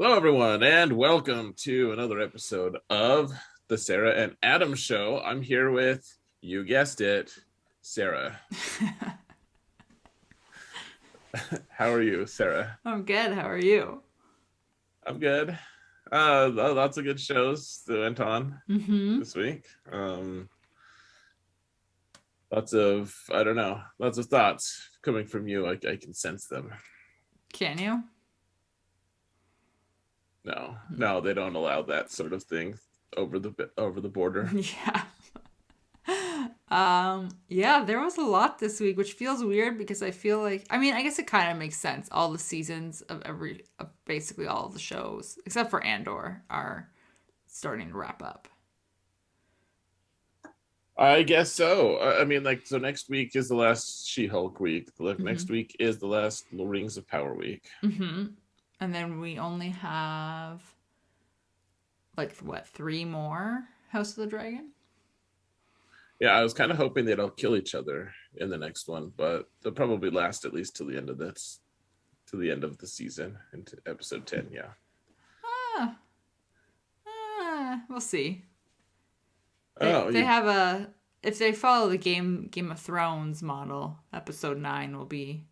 Hello, everyone, and welcome to another episode of the Sarah and Adam Show. I'm here with, you guessed it, Sarah. How are you, Sarah? I'm good. How are you? I'm good. Lots of good shows that went on Mm-hmm. this week. I don't know, lots of thoughts coming from you. I can sense them. Can you? No, they don't allow that sort of thing over the border. Yeah. Yeah, there was a lot this week, which feels weird because I feel like I guess it kind of makes sense. All the seasons of basically all of the shows, except for Andor, are starting to wrap up. I guess so. I mean, like, so next week is the last She-Hulk week. Mm-hmm. Next week is the last Rings of Power week. Mm-hmm. And then we only have like what, three more House of the Dragon? Yeah, I was kind of hoping they'd all kill each other in the next one, but they'll probably last at least till the end of the season, into episode 10. Yeah. Ah, we'll see. They Oh, they you have a if they follow the Game of Thrones model, episode 9 will be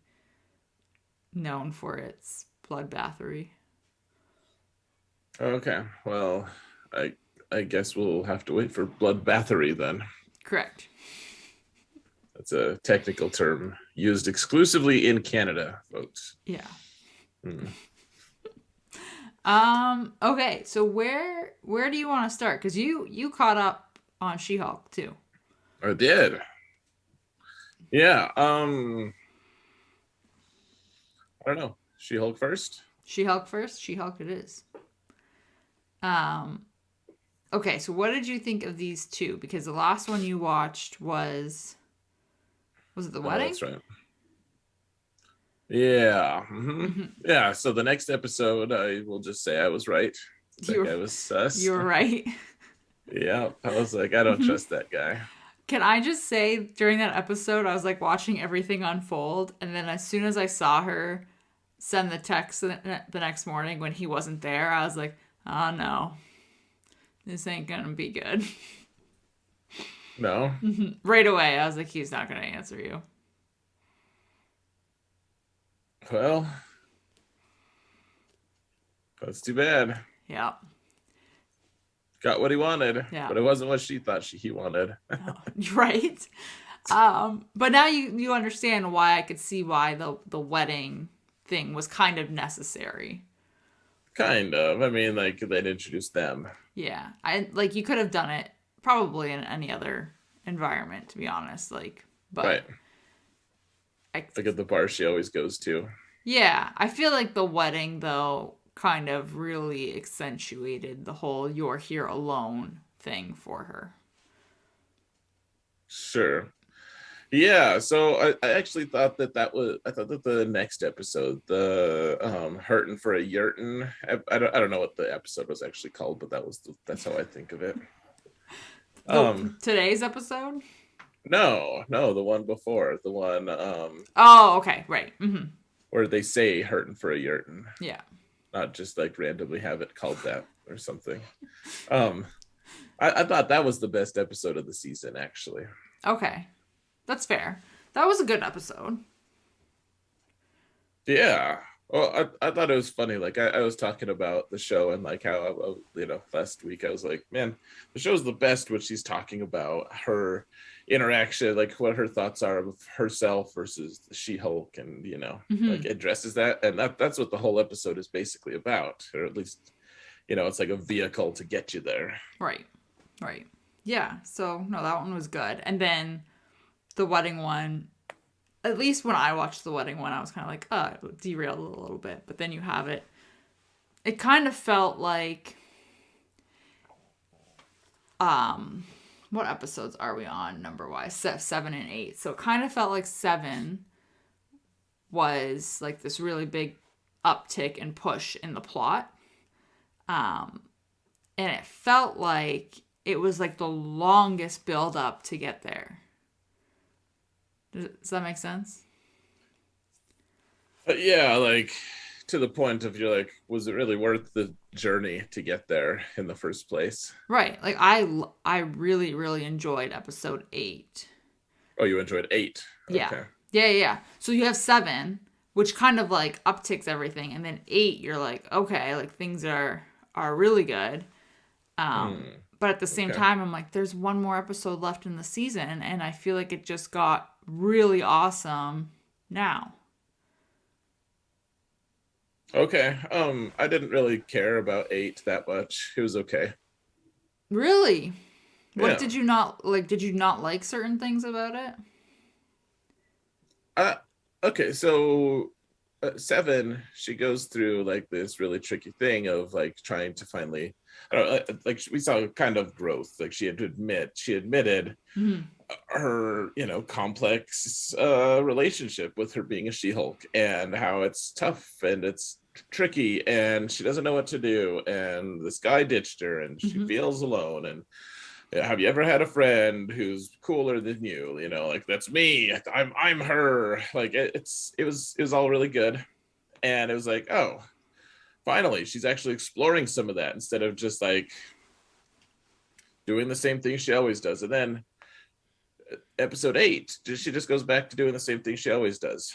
known for its bloodbathery. okay? Well, I I guess we'll have to wait for bloodbathery then. Correct. That's a technical term used exclusively in Canada, folks. Yeah. Hmm. Okay, so where do you want to start? Cuz you caught up on She-Hulk too. I did. Yeah. I don't know. She-Hulk first. She-Hulk first? She-Hulk it is. Um okay, so what did you think of these two? Because the last one you watched was it the Oh, wedding? that's right. Yeah. Mhm. Yeah. So the next episode, I will just say I was right. That You guy was sus. you were right. Yeah. I was like, I don't trust that guy. Can I just say, during that episode, I was like watching everything unfold, and then as soon as I saw her send the text the next morning when he wasn't there, I was like, oh no, this ain't gonna be good. No. Right away, I was like, he's not gonna answer you. Well, that's too bad. Yeah, Got what he wanted, yeah, but it wasn't what she thought he wanted. right. But now you understand why I could see why the wedding thing was kind of necessary. Kind of. I mean, like, they'd introduced them. Yeah, I like you could have done it probably in any other environment, to be honest. But Right. I, Like at the bar she always goes to. yeah, I feel like the wedding though kind of really accentuated the whole "you're here alone" thing for her. Sure. Yeah, so I actually thought I thought that the next episode, the Hurtin' for a Yurtin, I don't know what the episode was actually called, but that's how I think of it. The Um today's episode. no, the one before, the one Oh, okay, right. where they say Hurtin' for a Yurtin, Yeah. not just like randomly have it called that or something. Um I thought that was the best episode of the season, actually. Okay, that's fair. That was a good episode. Yeah. Well, I thought it was funny. Like, I was talking about the show and like how, last week I was like, man, the show's the best when she's talking about her interaction, like what her thoughts are of herself versus the She-Hulk, and like addresses that, and that's what the whole episode is basically about, or at least, it's like a vehicle to get you there. Right. Right. Yeah. So no, that one was good. And then the wedding one, at least when I watched the wedding one, I was kind of like, oh, it derailed a little bit. But then you have it. It kind of felt like, what episodes are we on number wise? 7 and 8. So it kind of felt like 7 was like this really big uptick and push in the plot. And it felt like it was like the longest build up to get there. Does that make sense? But yeah, like to the point of you're like, was it really worth the journey to get there in the first place? Right. Like I really really enjoyed episode 8. Oh, you enjoyed 8. Yeah. Okay. Yeah. So you have 7, which kind of like upticks everything, and then 8 you're like, okay, like things are really good. But at the same Okay. time I'm like, there's one more episode left in the season, and I feel like it just got really awesome now. Okay. I didn't really care about 8 that much. It was okay. Really? What Yeah. did you not like? Did you not like certain things about it? Uh, okay, so 7, she goes through like this really tricky thing of like trying to finally, I don't know, like we saw kind of growth. Like she admitted Mm-hmm. her, complex relationship with her being a She-Hulk, and how it's tough and it's tricky, and she doesn't know what to do, and this guy ditched her, and she Mm-hmm. feels alone, and have you ever had a friend who's cooler than you? Like that's me. I'm her. Like it was all really good, and it was like, oh, finally, she's actually exploring some of that instead of just like doing the same thing she always does. And then episode 8, she just goes back to doing the same thing she always does.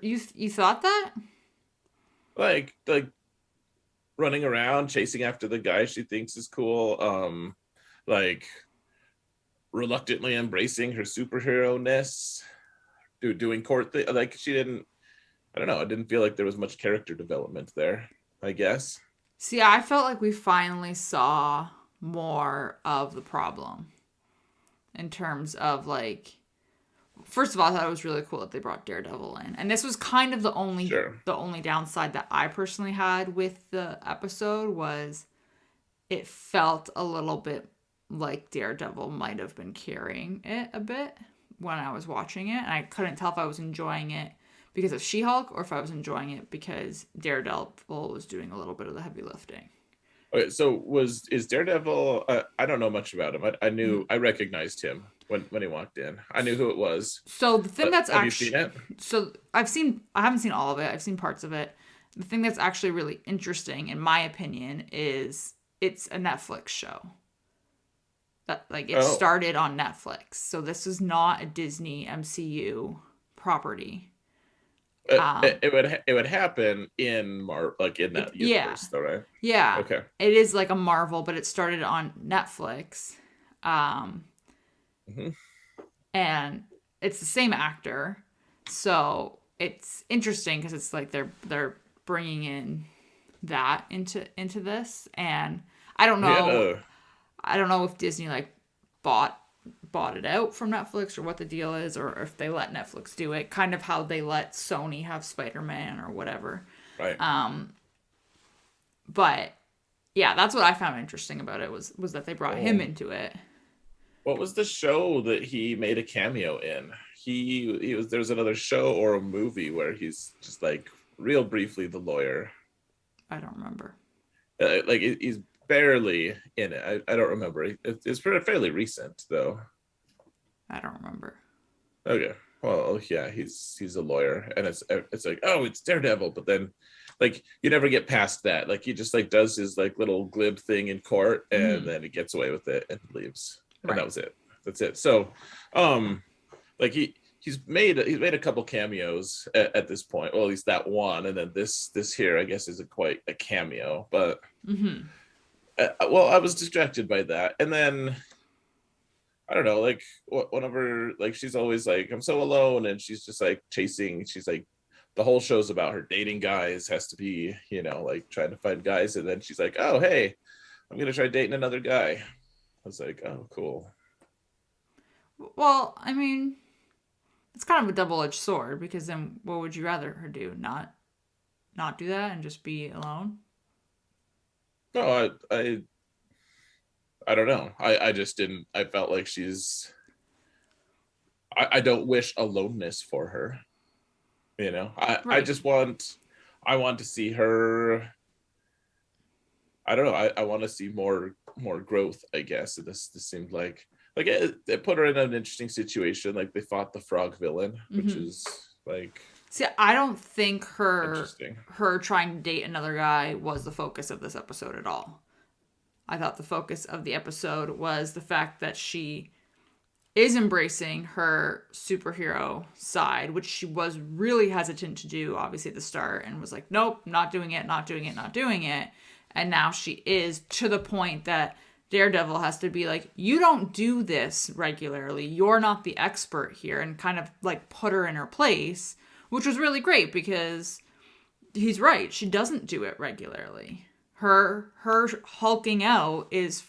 You thought that? Like running around chasing after the guy she thinks is cool. Like reluctantly embracing her superhero ness, doing court thing. Like she didn't. I don't know. I didn't feel like there was much character development there. I guess. See, I felt like we finally saw more of the problem in terms of like. First of all, I thought it was really cool that they brought Daredevil in, and this was kind of Sure. the only downside that I personally had with the episode was it felt a little bit like Daredevil might have been carrying it a bit when I was watching it, and I couldn't tell if I was enjoying it because of She-Hulk or if I was enjoying it because Daredevil was doing a little bit of the heavy lifting. Okay, so is Daredevil? I don't know much about him. I recognized him when he walked in. I knew who it was. So the thing that's Have you seen actually it? so I haven't seen all of it. I've seen parts of it. The thing that's actually really interesting in my opinion is it's a Netflix show. That like it Oh, started on Netflix. So this is not a Disney MCU property. Um it would happen like in that yeah. universe, though, right? Yeah. Okay. It is like a Marvel, but it started on Netflix. Um Hmm. and it's the same actor. So it's interesting because it's like they're bringing in that into this, and I don't He had know a I don't know if Disney like bought bought it out from Netflix or what the deal is, or if they let Netflix do it, kind of how they let Sony have Spider-Man or whatever. right. But yeah, that's what I found interesting about it was that they brought him Oh, into it. what was the show that he made a cameo in? He was There's another show or a movie where he's just like real briefly the lawyer. I don't remember. Like he's barely in it. I don't remember. It's fairly recent though. I don't remember. Okay. Well, yeah, he's a lawyer, and it's like, oh, it's Daredevil, but then like you never get past that. Like he just like does his like little glib thing in court, and Mm-hmm. then he gets away with it and leaves, and that Right. was it. That's it. So, like he's made a couple cameos at this point. Well, at least that one, and then this here, I guess, isn't quite a cameo, but Mm-hmm. well, I was distracted by that, and then I don't know, like whenever like she's always like, I'm so alone, and she's just like chasing. She's like, the whole show's about her dating guys, has to be, like trying to find guys, and then she's like, oh hey, I'm gonna try dating another guy. I was like, oh cool. Well, I mean, it's kind of a double-edged sword because then what would you rather her do? Not do that and just be alone? No, I don't know. I just didn't. I felt like I don't wish aloneness for her. I Right. just I want to see her. I don't know. I want to see more growth, I guess. And this seemed like it put her in an interesting situation. Like they fought the frog villain, which Mm-hmm. is like, See, I don't think Interesting. her trying to date another guy was the focus of this episode at all. I thought the focus of the episode was the fact that she is embracing her superhero side, which she was really hesitant to do, obviously, at the start, and was like, nope, not doing it, not doing it, not doing it. And now she is, to the point that Daredevil has to be like, you don't do this regularly. You're not the expert here, and kind of like put her in her place, which was really great because he's right. She doesn't do it regularly. Her hulking out is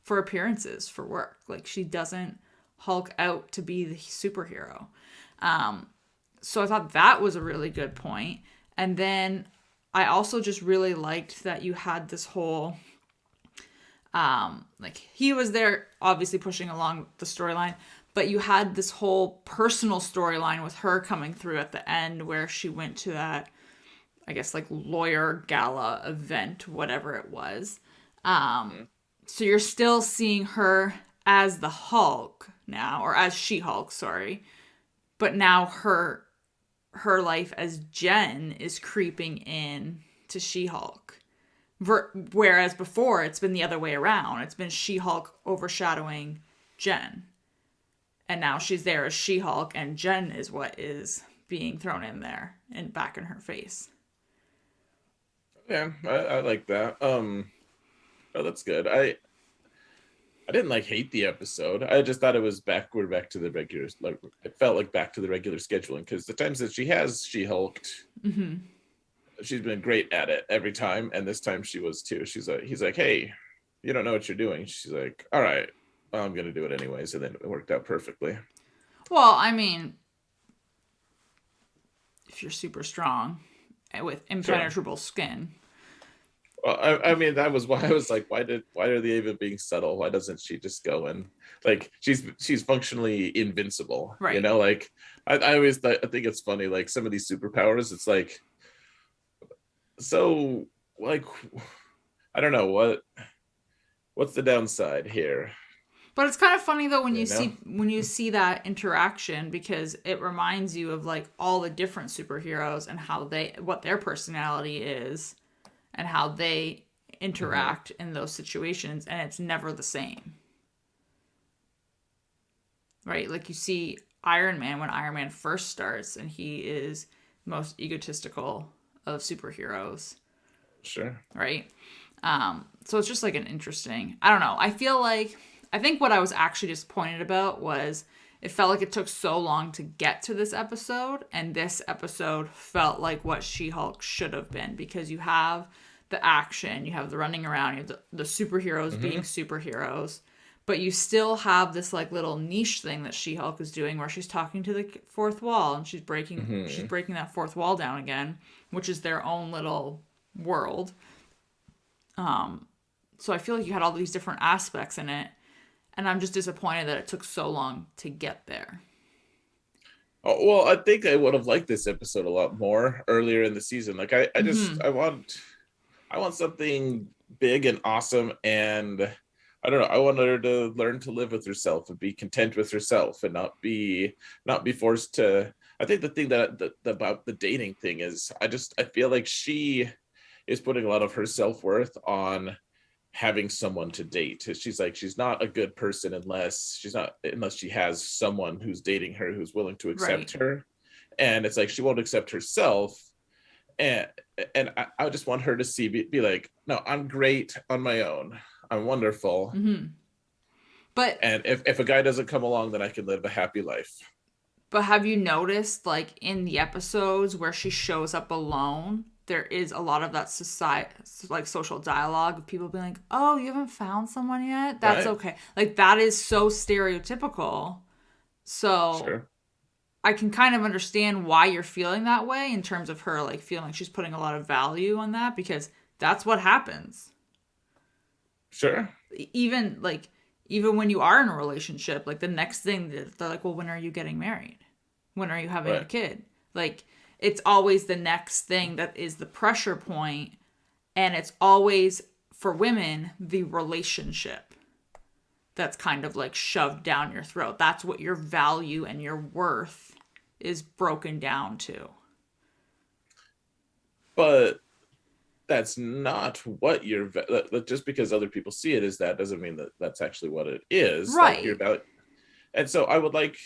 for appearances, for work. Like, she doesn't Hulk out to be the superhero. So I thought that was a really good point. And then I also just really liked that you had this whole, like, he was there obviously pushing along the storyline, but you had this whole personal storyline with her coming through at the end where she went to that, I guess, like, lawyer gala event, whatever it was. So you're still seeing her as the Hulk now, or as She-Hulk, sorry. But now her life as Jen is creeping in to She-Hulk. Whereas before, it's been the other way around. It's been She-Hulk overshadowing Jen. And now she's there as She-Hulk, and Jen is what is being thrown in there and back in her face. Yeah, I like that. Oh, that's good. I didn't like hate the episode. I just thought it was we're back to the regular, like, it felt like back to the regular scheduling, because the times that she has She-Hulked, she's been great at it every time, and this time she was too. He's like, hey, you don't know what you're doing. She's like, all right, well, I'm gonna do it anyways, and then it worked out perfectly. Well, I mean, if you're super strong with impenetrable skin. Well, I mean, that was why I was like, why are they even being subtle? Why doesn't she just go and, like, she's functionally invincible, right? You know, like, I always I think it's funny, like, some of these superpowers, it's like, so, like, I don't know what's the downside here. But it's kind of funny though when you see that interaction, because it reminds you of, like, all the different superheroes and what their personality is and how they interact in those situations, and it's never the same. Right? Like, you see Iron Man when Iron Man first starts, and he is the most egotistical of superheroes. Sure. Right? So it's just, like, an interesting, I don't know. I think what I was actually disappointed about was it felt like it took so long to get to this episode, and this episode felt like what She-Hulk should have been, because you have the action, you have the running around, you have the superheroes being superheroes, but you still have this, like, little niche thing that She-Hulk is doing where she's talking to the fourth wall, and she's breaking that fourth wall down again, which is their own little world. So I feel like you had all these different aspects in it, and I'm just disappointed that it took so long to get there. Oh, well, I think I would have liked this episode a lot more earlier in the season. Like, I want something big and awesome, and I don't know. I want her to learn to live with herself and be content with herself, and not be forced to. I think the thing about the dating thing is, I feel like she is putting a lot of her self-worth on having someone to date. She's like, she's not a good person unless she has someone who's dating her who's willing to accept her, and it's like she won't accept herself. And I just want her to be like, no, I'm great on my own. I'm wonderful. But and if a guy doesn't come along, then I can live a happy life. But have you noticed, like, in the episodes where she shows up alone, there is a lot of that social dialogue of people being like, oh, you haven't found someone yet? That's right. Okay. Like, that is so stereotypical. So sure. I can kind of understand why you're feeling that way, in terms of her, like, feeling like she's putting a lot of value on that, because that's what happens. Sure. Even when you are in a relationship, like, the next thing they're like, well, when are you getting married? When are you having a kid? Like, it's always the next thing that is the pressure point, and it's always, for women, the relationship that's kind of, like, shoved down your throat. That's what your value and your worth is broken down to. but that's not what just because other people see it as that doesn't mean that that's actually what it is. Like you're Right. about, and so I would like,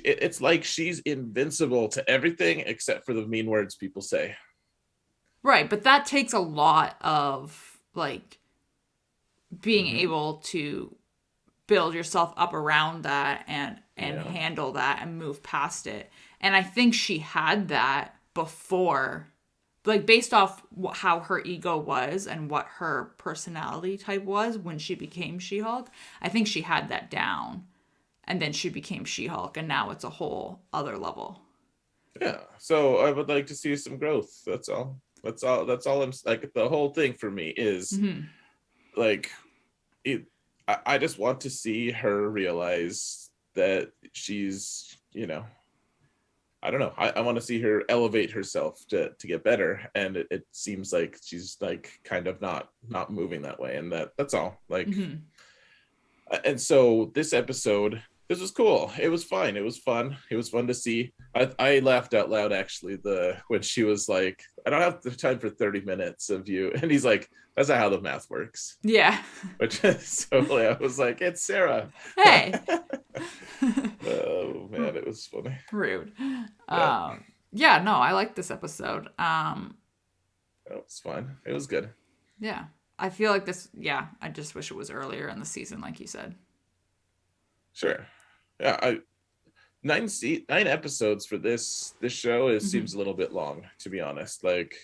it's like she's invincible to everything except for the mean words people say. Right, but that takes a lot of like being Hmm. able to build yourself up around that and Yeah. handle that and move past it. And I think she had that before, like based off how her ego was and what her personality type was when she became She-Hulk. I think she had that down, and then she became She-Hulk, and now it's a whole other level. Yeah. So I would like to see some growth. That's all. That's all I'm like. The whole thing for me is Mm-hmm. like it. I just want to see her realize that she's, I don't know. I want to see her elevate herself to get better, and it seems like she's like kind of not moving that way, and that's all. Like, Mm-hmm. and so this episode, this was cool. It was fine. It was fun. It was fun to see. I laughed out loud actually the when she was like, I don't have the time for 30 minutes of you, and he's like, that's not how the math works. Yeah. Which so I was like, it's Sarah. Hey. Oh man, it was funny. Rude. Yeah, Yeah, no, I like this episode. it was fun. It was good. Yeah. I feel like this, yeah, I just wish it was earlier in the season, like you said. Sure. Yeah, nine episodes for this show is Mm-hmm. seems a little bit long, to be honest. Like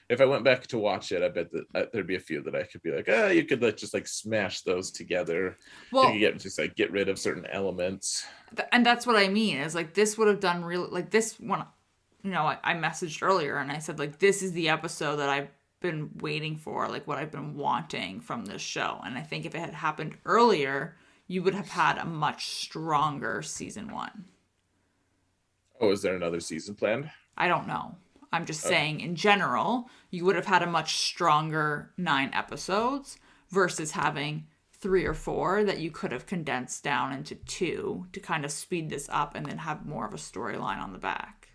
if I went back to watch it, I bet that there'd be a few that I could be like, you could like just like smash those together. You could Well, get rid of certain elements. and that's what I mean is like this would have done really, like this one, I messaged earlier and I said, like, this is the episode that I've been waiting for, like what I've been wanting from this show. And I think if it had happened earlier, you would have had a much stronger season one. Oh, is there another season planned? I don't know. I'm just Oh, saying, in general, you would have had a much stronger 9 episodes versus having 3 or 4 that you could have condensed down into 2 to kind of speed this up and then have more of a storyline on the back.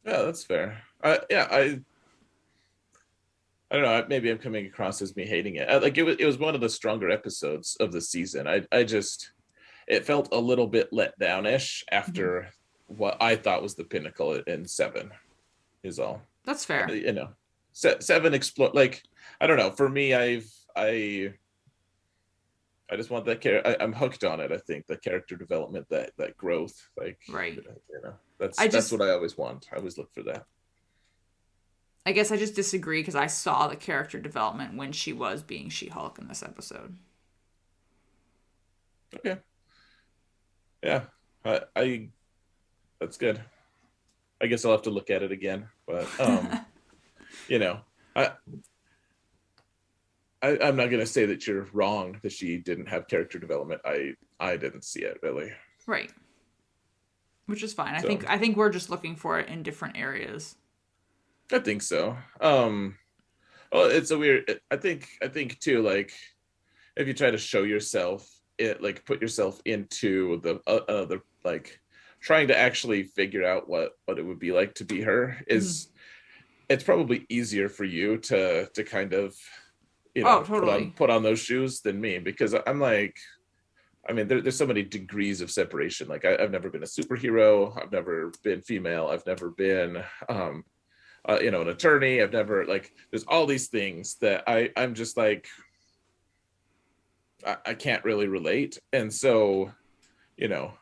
yeah, that's fair. Yeah, I don't know. Maybe I'm coming across as me hating it. Like it was one of the stronger episodes of the season. I just it felt a little bit let down-ish Mm-hmm. after what I thought was the pinnacle in seven. Is all. That's fair. You know, seven explode. Like I don't know. For me, I just want that character. I'm hooked on it. I think the character development, that growth, like Right. that's I that's just, what I always want. I always look for that. I guess I just disagree because I saw the character development when she was being She Hulk in this episode. Okay, yeah, I that's good. I guess I'll have to look at it again, but you know, I, I'm not gonna say that you're wrong that she didn't have character development. I didn't see it really. Right. Which is fine. I So think I think we're just looking for it in different areas. I think so. Well, it's a weird. I think too. Like if you try to show yourself, it like put yourself into the other like trying to actually figure out what it would be like to be her Mm-hmm. is it's probably easier for you to kind of Oh, put on totally. those shoes than me because I'm like I mean there's so many degrees of separation like I've never been a superhero, I've never been female, I've never been an attorney, I've never like there's all these things that I'm just like I can't really relate. And so you know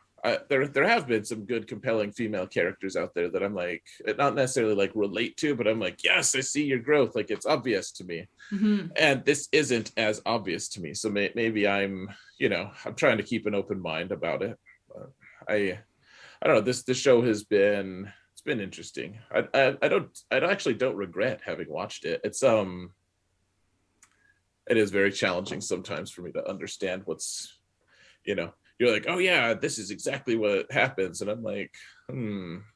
there have been some good compelling female characters out there that I'm like not necessarily like relate to, but I'm like yes, I see your growth, like it's obvious to me. Mm-hmm. And this isn't as obvious to me, so maybe I'm trying to keep an open mind about it. But I don't know, this show has been it's been interesting. I actually don't regret having watched it. It is very challenging sometimes for me to understand what's you're like, oh yeah, this is exactly what happens, and I'm like,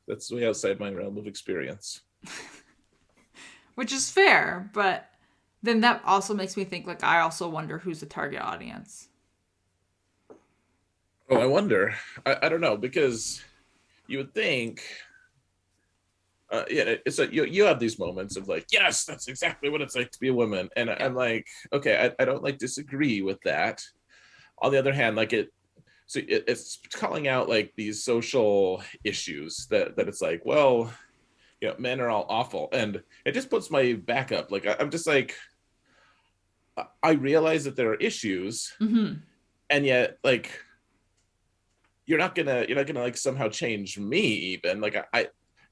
that's way outside my realm of experience. Which is fair, but then that also makes me think like I also wonder who's the target audience. Oh, I wonder. I don't know because you would think Yeah, it's like you have these moments of like, yes, that's exactly what it's like to be a woman, and Yeah. I'm like, okay, I don't like disagree with that. On the other hand, like it's calling out like these social issues that it's like, well, men are all awful, and it just puts my back up. Like I'm just like, I realize that there are issues, Mm-hmm. and yet like you're not gonna like somehow change me even like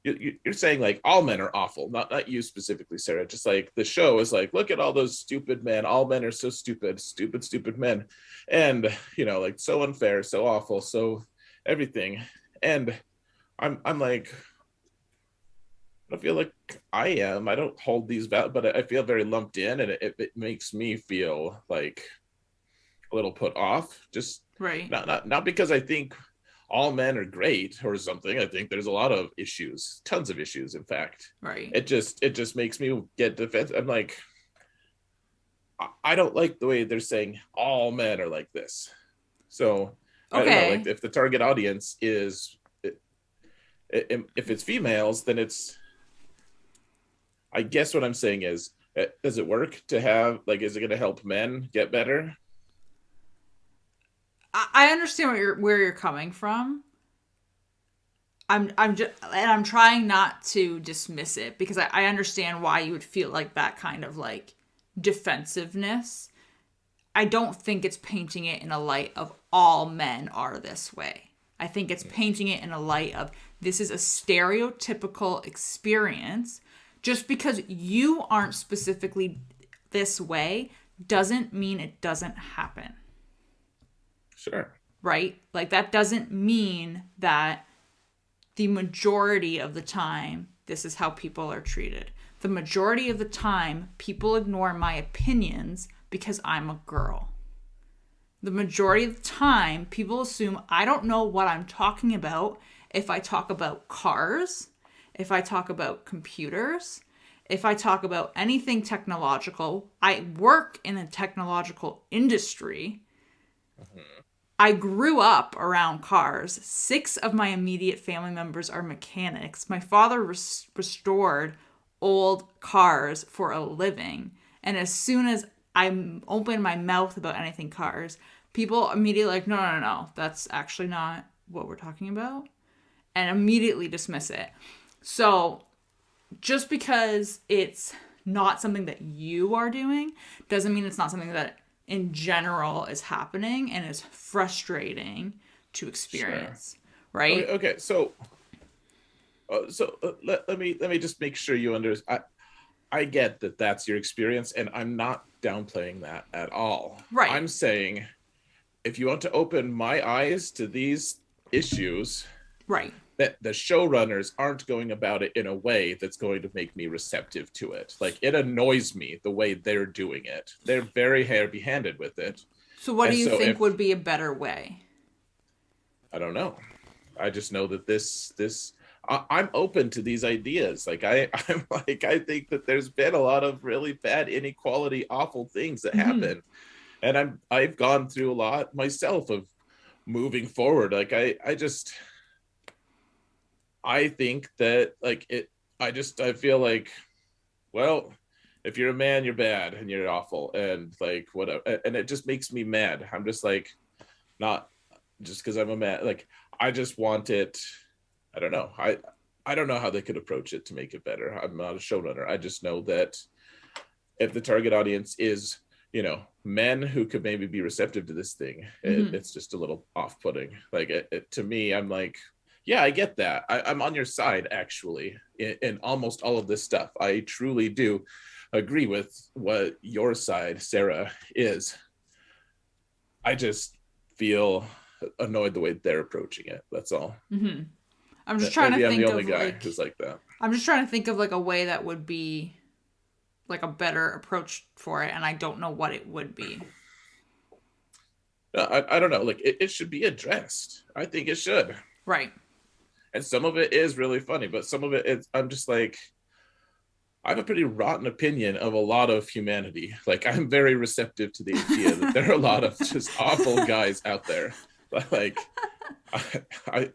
you're saying like all men are awful, not you specifically, Sarah. Just like the show is like, look at all those stupid men, all men are so stupid men, and like so unfair, so awful, so everything. And I'm like, I feel like I don't hold these values, but I feel very lumped in, and it makes me feel like a little put off. Just Right. not because I think all men are great or something. I think there's a lot of issues, tons of issues. In fact, Right. it just makes me get defensive. I'm like, I don't like the way they're saying all men are like this. So I don't know. Like Okay. if the target audience is if it's females, then it's. I guess what I'm saying is, does it work to have like? Is it going to help men get better? I understand where you're coming from. I'm just, and I'm trying not to dismiss it because I understand why you would feel like that kind of like defensiveness. I don't think it's painting it in a light of all men are this way. I think it's painting it in a light of this is a stereotypical experience. Just because you aren't specifically this way doesn't mean it doesn't happen. Sure. Right? Like that doesn't mean that the majority of the time this is how people are treated. The majority of the time people ignore my opinions because I'm a girl. The majority of the time people assume I don't know what I'm talking about if I talk about cars, if I talk about computers, if I talk about anything technological. I work in a technological industry. Mm-hmm. I grew up around cars. 6 of my immediate family members are mechanics. My father restored old cars for a living. And as soon as I open my mouth about anything cars, people immediately like, no, that's actually not what we're talking about. And immediately dismiss it. So just because it's not something that you are doing doesn't mean it's not something that in general is happening and is frustrating to Sure. experience, right? Okay. Let me just make sure you understand. I get that that's your experience, and I'm not downplaying that at all. Right. I'm saying if you want to open my eyes to these issues, Right. that the showrunners aren't going about it in a way that's going to make me receptive to it. Like it annoys me the way they're doing it. They're very heavy-handed with it. So what do And you so think if would be a better way? I don't know, I just know that I'm open to these ideas. Like I'm like, I think that there's been a lot of really bad inequality, awful things that Mm-hmm. happen. And I've gone through a lot myself of moving forward. Like I think that like I feel like, well, if you're a man, you're bad and you're awful and like whatever. And it just makes me mad. I'm just like, not just because I'm a man. Like I just want it. I don't know. I don't know how they could approach it to make it better. I'm not a showrunner. I just know that if the target audience is, men who could maybe be receptive to this thing, Mm-hmm. it's just a little off-putting. Like to me, I'm like, yeah, I get that. I'm on your side actually in almost all of this stuff. I truly do agree with what your side, Sarah, is. I just feel annoyed the way they're approaching it. That's all. Mm-hmm. I'm just trying to Maybe I'm the think only of guy like who's like that. I'm just trying to think of like a way that would be like a better approach for it, and I don't know what it would be. I don't know. Like it should be addressed. I think it should. Right. And some of it is really funny, but some of it, I'm just like, I have a pretty rotten opinion of a lot of humanity. Like I'm very receptive to the idea that there are a lot of just awful guys out there. Like I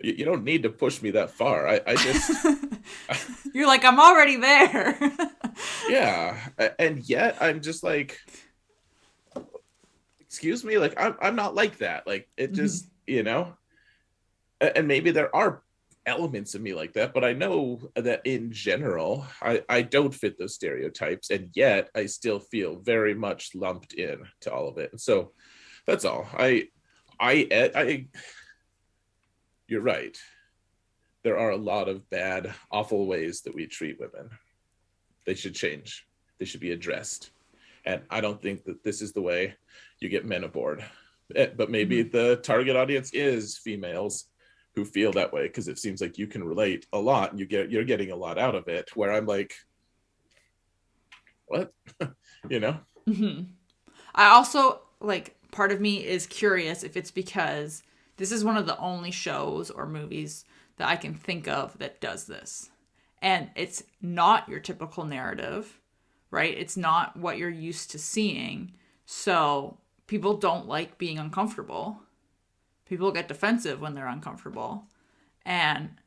You don't need to push me that far. I just You're like, I'm already there. yeah, and yet I'm just like, excuse me, like I'm not like that. Like it Mhm. just, and maybe there are elements of me like that, but I know that in general I don't fit those stereotypes, and yet I still feel very much lumped in to all of it. And so that's all. I you're right. There are a lot of bad, awful ways that we treat women. They should change. They should be addressed. And I don't think that this is the way you get men aboard. But maybe Mhm. the target audience is females who feel that way, because it seems like you can relate a lot and you're getting a lot out of it. Where I'm like, what? you know? Mhm. I also like part of me is curious if it's because this is one of the only shows or movies that I can think of that does this. And it's not your typical narrative, right? It's not what you're used to seeing. So people don't like being uncomfortable. People get defensive when they're uncomfortable. And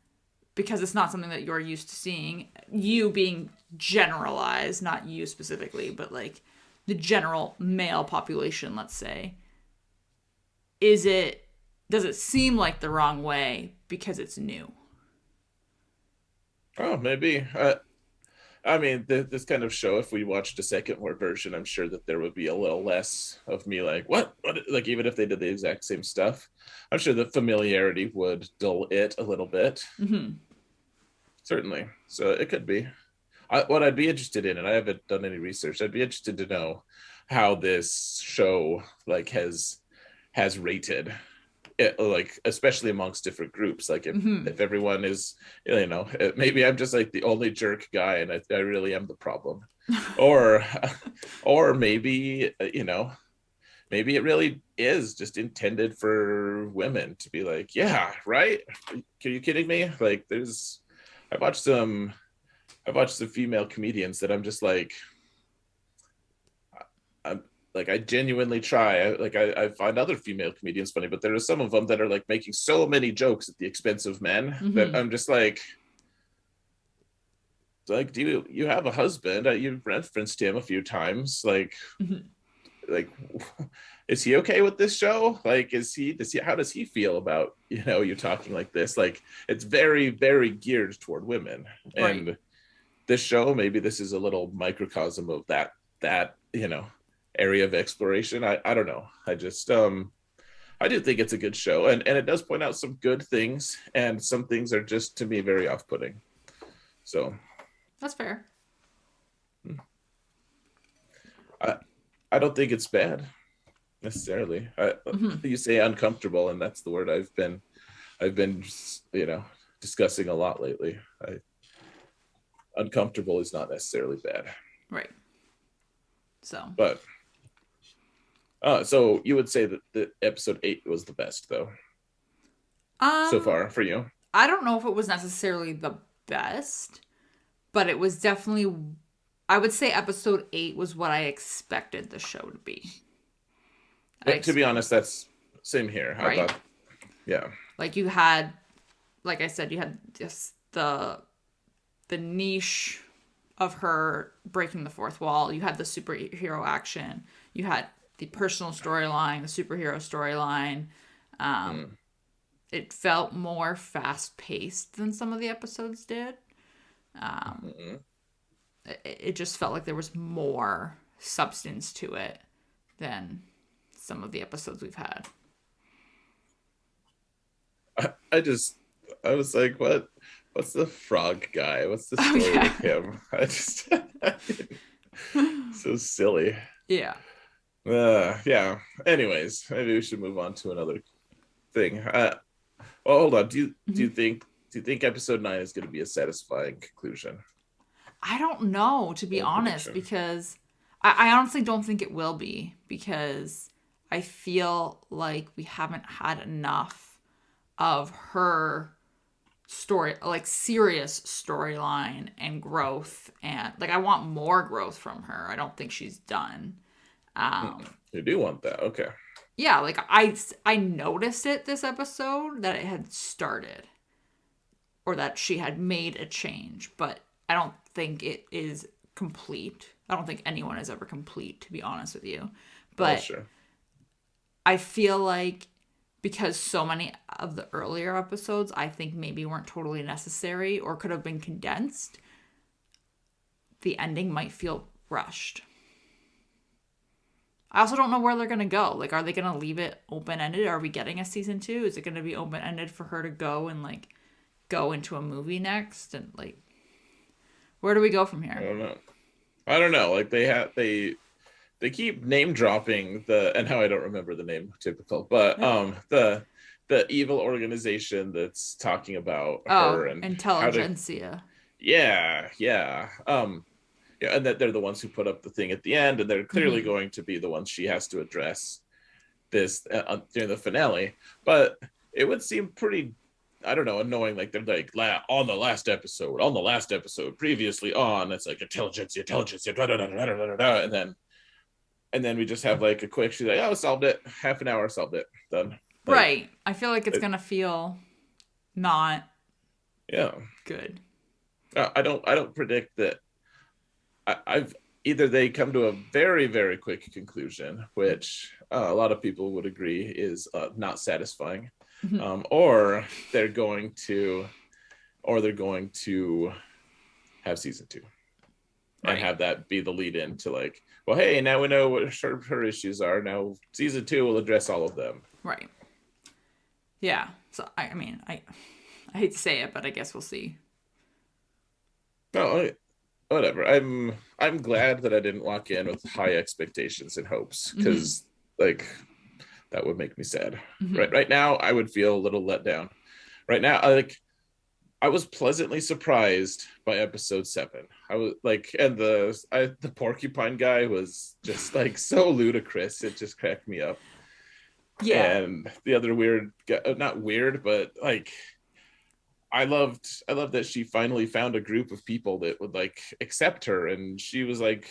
because it's not something that you're used to seeing, you being generalized, not you specifically, but like the general male population, let's say, is it does it seem like the wrong way because it's new? Oh, maybe. I mean, this kind of show, if we watched a second word version, I'm sure that there would be a little less of me like, what? Like, even if they did the exact same stuff, I'm sure the familiarity would dull it a little bit. Mm-hmm. Certainly. So it could be. What I'd be interested in, and I haven't done any research, I'd be interested to know how this show like has rated it, like especially amongst different groups. Like Mm-hmm. if everyone is, maybe I'm just like the only jerk guy, and I really am the problem, or or maybe maybe it really is just intended for women to be like, yeah, right? Are you kidding me? Like, I watched some I watched some female comedians that I'm just like, I'm like, I genuinely try. I find other female comedians funny, but there are some of them that are like making so many jokes at the expense of men that Mm-hmm. I'm just like, do you have a husband? You've referenced him a few times. Mm-hmm. Like, is he okay with this show? Like, how does he feel about you talking like this? Like, it's very, very geared toward women, Right. and this show, maybe this is a little microcosm of that area of exploration. I don't know. I do think it's a good show, and it does point out some good things, and some things are just to me very off-putting. So That's fair. I I don't think it's bad necessarily. Mm-hmm. You say uncomfortable, and that's the word I've been discussing a lot lately. Uncomfortable is not necessarily bad, Right. So, but so you would say that the episode 8 was the best, though, so um, far for you? I don't know if it was necessarily the best, but it was definitely. I would say episode 8 was what I expected the show to be. To be honest, that's same here. I Right? thought, yeah. Like you had, like I said, you had just the niche of her breaking the fourth wall. You had the superhero action. You had the personal storyline, the superhero storyline. Um, Mm. it felt more fast paced than some of the episodes did. Mm-hmm. It just felt like there was more substance to it than some of the episodes we've had. I just, I was like, what's the frog guy? What's the Oh story yeah, with him? I just, so silly. yeah. Yeah. Anyways, maybe we should move on to another thing. Well, hold on. Mhm. Do you think episode 9 is going to be a satisfying conclusion I don't know, to be or honest, prediction? because I honestly don't think it will be because I feel like we haven't had enough of her story, like serious storyline and growth. And like, I want more growth from her. I don't think she's done. Um, You do want that, okay? yeah, like I noticed it this episode that it had started or that she had made a change, but I don't think it is complete. I don't think anyone is ever complete, to be honest with you. Oh, But sure. I feel like because so many of the earlier episodes I think maybe weren't totally necessary or could have been condensed, the ending might feel rushed. I also don't know where they're going to go. Like, are they going to leave it open ended? Are we getting a season 2? Is it going to be open ended for her to go and, like, go into a movie next? And, like, where do we go from I here? don't know. I don't know. Like they keep name dropping and how I don't remember the name, typical, but the evil organization that's talking about Oh, her and how to, intelligentsia. yeah, yeah. Yeah, and that they're the ones who put up the thing at the end, and they're clearly Mm-hmm. going to be the ones she has to address this during the finale. But it would seem pretty, I don't know, annoying. Like they're like on the last episode, previously on. It's like intelligence, and then we just have like a quick. She's like, oh, solved it. Half an hour, solved it. Done. Like, Right. I feel like it's it, going to feel not yeah. good. I don't predict that. I've either they come to a very very quick conclusion, which a lot of people would agree is not satisfying, Mm-hmm. or they're going to have season 2 and Right. have that be the lead in to like, well, hey, now we know what her issues are. Now season 2 will address all of them. Right. Yeah. So, I mean, I hate to say it, but I guess we'll see. No, whatever. I'm glad that I didn't walk in with high expectations and hopes, Mm-hmm. because like that would make me sad. Mm-hmm. Right now I would feel a little let down. Right now, I was pleasantly surprised by episode 7. I was like, and the porcupine guy was just like so ludicrous. It just cracked me up. Yeah. And the other weird guy, not weird, but like I loved that she finally found a group of people that would like accept her, and she was like,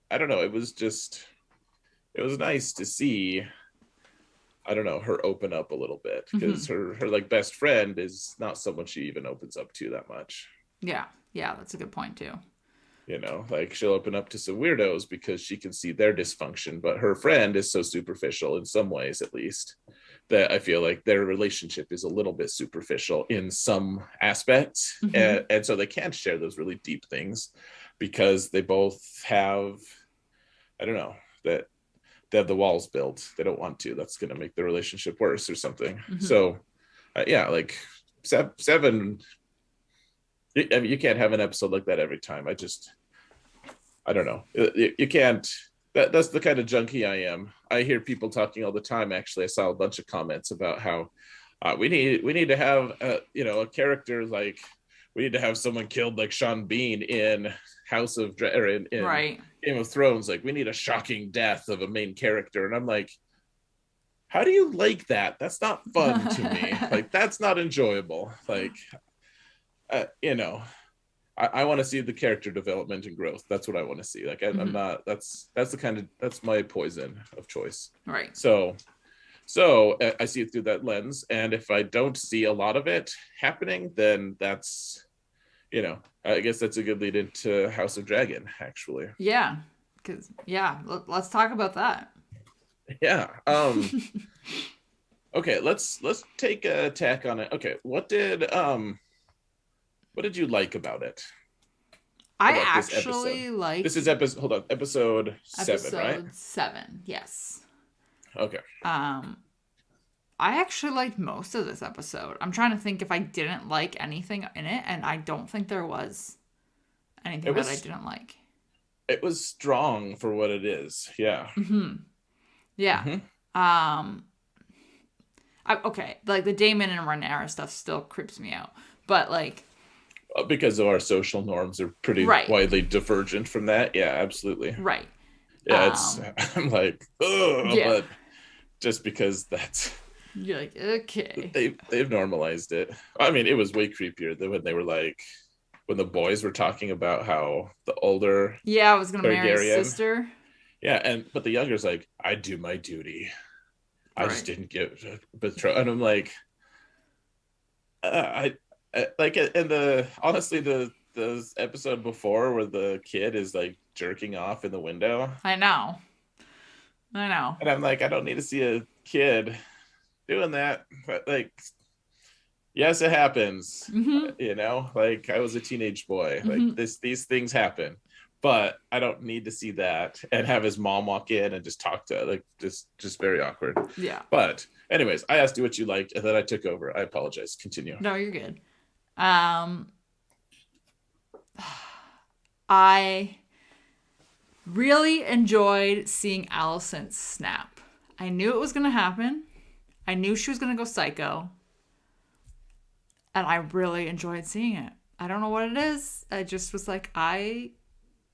I don't know, it was nice to see, I don't know, her open up a little bit, because Mm-hmm. her like best friend is not someone she even opens up to that much. Yeah. Yeah. That's a good point, too. You know, like she'll open up to some weirdos because she can see their dysfunction, but her friend is so superficial in some ways, at least, that I feel like their relationship is a little bit superficial in some aspects. Mm-hmm. And so they can't share those really deep things because they both have, I don't know, that they have the walls built. They don't want to. That's going to make the relationship worse or something. Mm-hmm. So, yeah, like seven. I mean, you can't have an episode like that every time. I don't know. You can't. That's the kind of junkie I am. I hear people talking all the time. Actually, I saw a bunch of comments about how we need to have a character like, we need to have someone killed like Sean Bean in in Right. Game of Thrones. Like we need a shocking death of a main character, and I'm like, how do you like that? That's not fun to me. Like that's not enjoyable. Like you know, I want to see the character development and growth. That's what I want to see. Like I'm Mm-hmm. not. That's the kind of that's my poison of choice. Right. So I see it through that lens, and if I don't see a lot of it happening, then that's, I guess that's a good lead into House of Dragon, actually. Yeah. Because, yeah, let's talk about that. Yeah. Okay. Let's take a tack on it. Okay. What did you like about it? I About this episode? actually This liked is episode. Hold on. Episode 7, right? episode 7. Yes. Okay. Um, I actually liked most of this episode. I'm trying to think if I didn't like anything in it, and I don't think there was anything It that I was didn't like. it was strong for what it is. Yeah. Mm-hmm. Yeah. Hmm. Um, okay, like the Damon and Rhaenyra stuff still creeps me out, but like, Because of our social norms are pretty right, widely divergent from that. Yeah, absolutely. right. Yeah, it's I'm like, oh, Yeah. but just because that's You're like, okay. they've normalized it. I mean, it was way creepier than when they were like, when the boys were talking about how the older Yeah, I was gonna marry his Targaryen, sister. yeah, but the younger's like, I do my duty. I just Right. didn't get betrothed. And I'm like, I like in the honestly the episode before where the kid is like jerking off in the window, I know. I know. and I'm like, I don't need to see a kid doing that, but like, yes, it happens. Mm-hmm. Like I was a teenage boy. Like Mm-hmm. these things happen, but I don't need to see that and have his mom walk in and just talk to like just very awkward. Yeah. But anyways, I asked you what you liked, and then I took over. I apologize. Continue. No, you're good. Um, I really enjoyed seeing Allison snap. I knew it was going to happen. I knew she was going to go psycho. And I really enjoyed seeing it. I don't know what it is. I just was like, I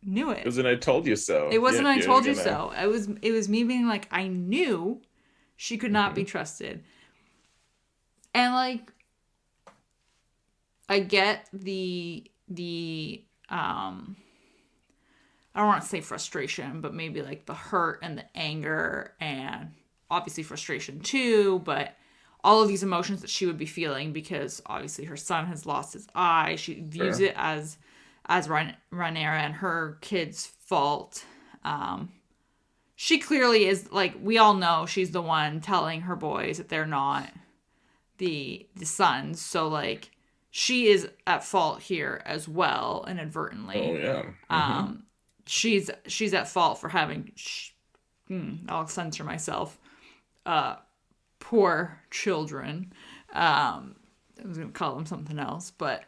knew it. It wasn't I told you so. It wasn't I told you gonna... so. It was me being like, I knew she could not be trusted. And like I get the I don't want to say frustration, but maybe like the hurt and the anger and obviously frustration too, but all of these emotions that she would be feeling because obviously her son has lost his eye. She views Sure. it as Rhaenyra and her kid's fault. She clearly is like we all know she's the one telling her boys that they're not the sons. So like she is at fault here as well inadvertently. Oh yeah. She's at fault for having I'll censor myself poor children. I was gonna call them something else, but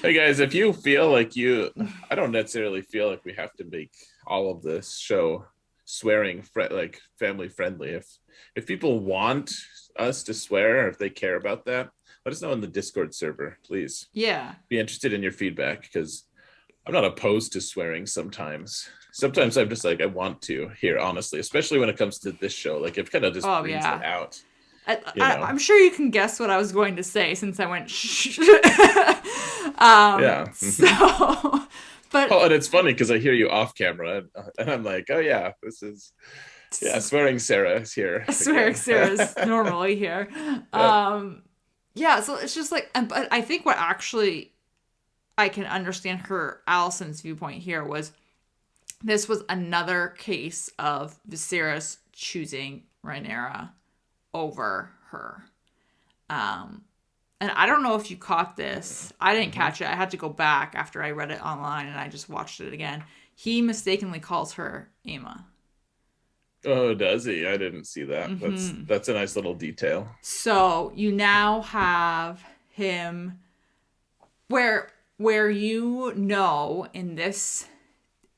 Hey guys, if you feel like I don't necessarily feel like we have to make all of this show swearing like family friendly. If people want us to swear, or if they care about that, let us know in the Discord server, please. yeah. Be interested in your feedback because I'm not opposed to swearing sometimes. Sometimes I'm just like, I want to hear, honestly, especially when it comes to this show. Like, it kind of just brings it out. I'm sure you can guess what I was going to say since I went shh. Yeah. So, but Oh, and it's funny because I hear you off camera and I'm like, oh, yeah, this is, yeah, swearing Sarah is here. swearing Sarah's normally here. Yeah, so it's just like, but I think what actually I can understand Allison's viewpoint here was this was another case of Viserys choosing Rhaenyra over her. And I don't know if you caught this. I didn't catch it. I had to go back after I read it online and I just watched it again. He mistakenly calls her Aemma. Oh, does he? I didn't see that. That's a nice little detail. So you now have him where in this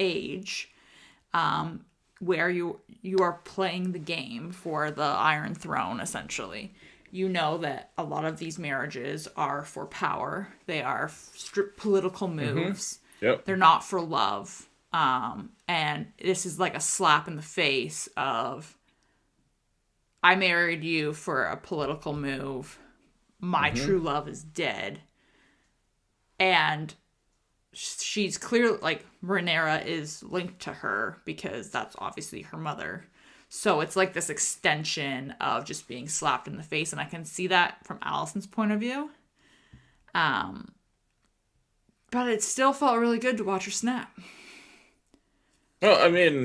age, where you are playing the game for the Iron Throne, essentially. You know that a lot of these marriages are for power. They are political moves. Yep. They're not for love. And this is like a slap in the face of, I married you for a political move. My true love is dead. And she's clear, like, Rhaenyra is linked to her because that's obviously her mother. So it's like this extension of just being slapped in the face. And I can see that from Allison's point of view. But it still felt really good to watch her snap. Well, I mean,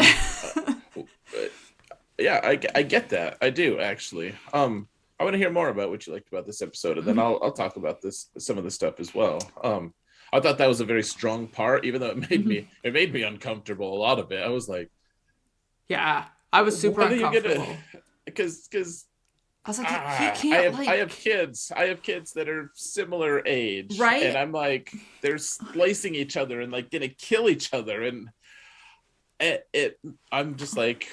yeah, I get that. I do, actually. I want to hear more about what you liked about this episode, and then I'll talk about some of the stuff as well. I thought that was a very strong part, even though it made me uncomfortable. A lot of it, I was like, yeah, I was super uncomfortable because I was like, he can't. I have kids. I have kids that are similar age, right? And I'm like, they're splicing each other and like gonna kill each other, and I'm just like,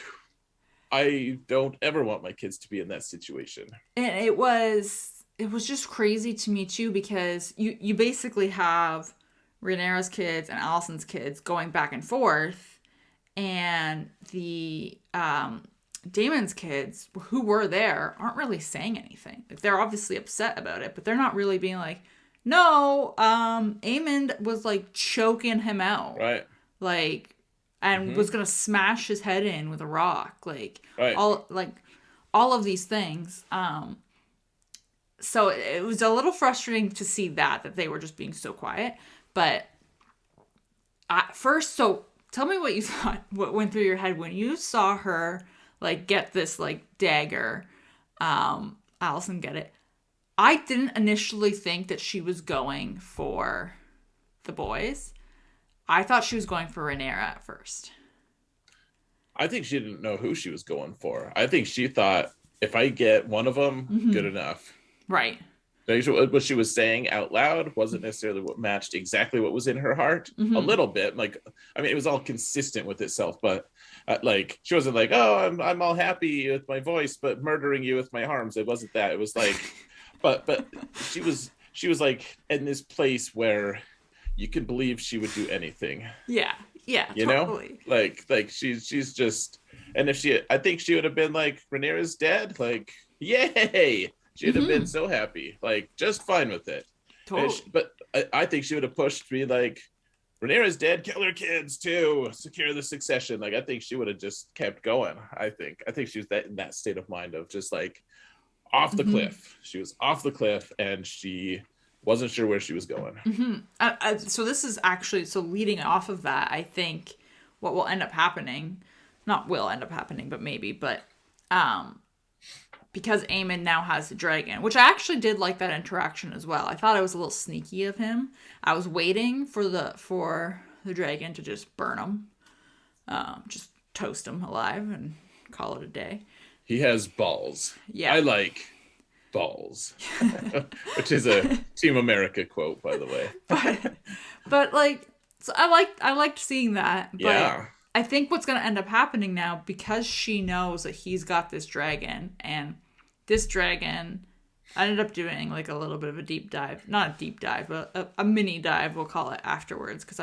I don't ever want my kids to be in that situation. And it was just crazy to me too, because you basically have Rhaenyra's kids and Allison's kids going back and forth, and the Daemon's kids who were there aren't really saying anything. Like, they're obviously upset about it, but they're not really being like, no, Aemond was like choking him out. Right. Like, and Hmm. was gonna smash his head in with a rock, Right. all of these things. So it was a little frustrating to see that they were just being so quiet. But at first, so tell me what you thought, what went through your head when you saw her like get this like dagger. Allison get it. I didn't initially think that she was going for the boys. I thought she was going for Rhaenyra at first. I think she didn't know who she was going for. I think she thought, if I get one of them, good Mm-hmm. enough. Right. What she was saying out loud wasn't necessarily what matched exactly what was in her heart. A Mm-hmm. little bit, like, I mean, it was all consistent with itself, but like, she wasn't like, oh, I'm all happy with my voice, but murdering you with my arms. It wasn't that. It was like, but she was like in this place where you can believe she would do anything, Yeah. Yeah. you know, Totally. like she's just, and if she, I think she would have been like, Rhaenyra's dead, like, yay, she'd have been Mm-hmm. so happy, like, just fine with it. Totally. But I think she would have pushed me like, Rhaenyra's dead, kill her kids too, secure the succession. Like, I think she would have just kept going. I think she was that in that state of mind of just like off the Mm-hmm. cliff. She was off the cliff and she wasn't sure where she was going. Mm-hmm. So this is actually, so leading off of that, I think what will end up happening, not will end up happening, but maybe, but um, because Aemon now has the dragon, which I actually did like that interaction as well. I thought it was a little sneaky of him. I was waiting for the dragon to just burn him, just toast him alive and call it a day. He has balls. Yeah. I like balls, which is a Team America quote, by the way. but like, so I liked seeing that, but Yeah. I think what's going to end up happening now, because she knows that he's got this dragon, and this dragon, I ended up doing like a little bit of a deep dive, not a deep dive, but a mini dive, we'll call it, afterwards, because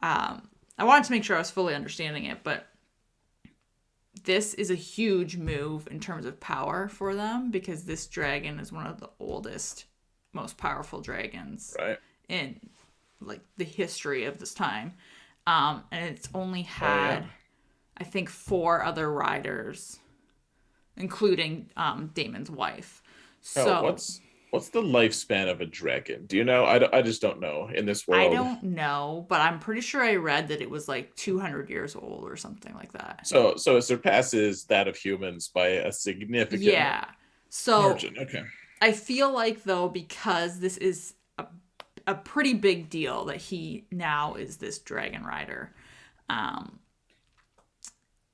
I wanted to make sure I was fully understanding it. But this is a huge move in terms of power for them, because this dragon is one of the oldest, most powerful dragons Right. in like the history of this time. And it's only Oh yeah. had, I think, 4 other riders, including Damon's wife. Oh, So what's the lifespan of a dragon? Do you know? I just don't know in this I world. don't know, but I'm pretty sure I read that it was like 200 years old or something like that. So it surpasses that of humans by a significant Yeah. So margin. Okay. I feel like, though, because this is a pretty big deal that he now is this dragon rider, um,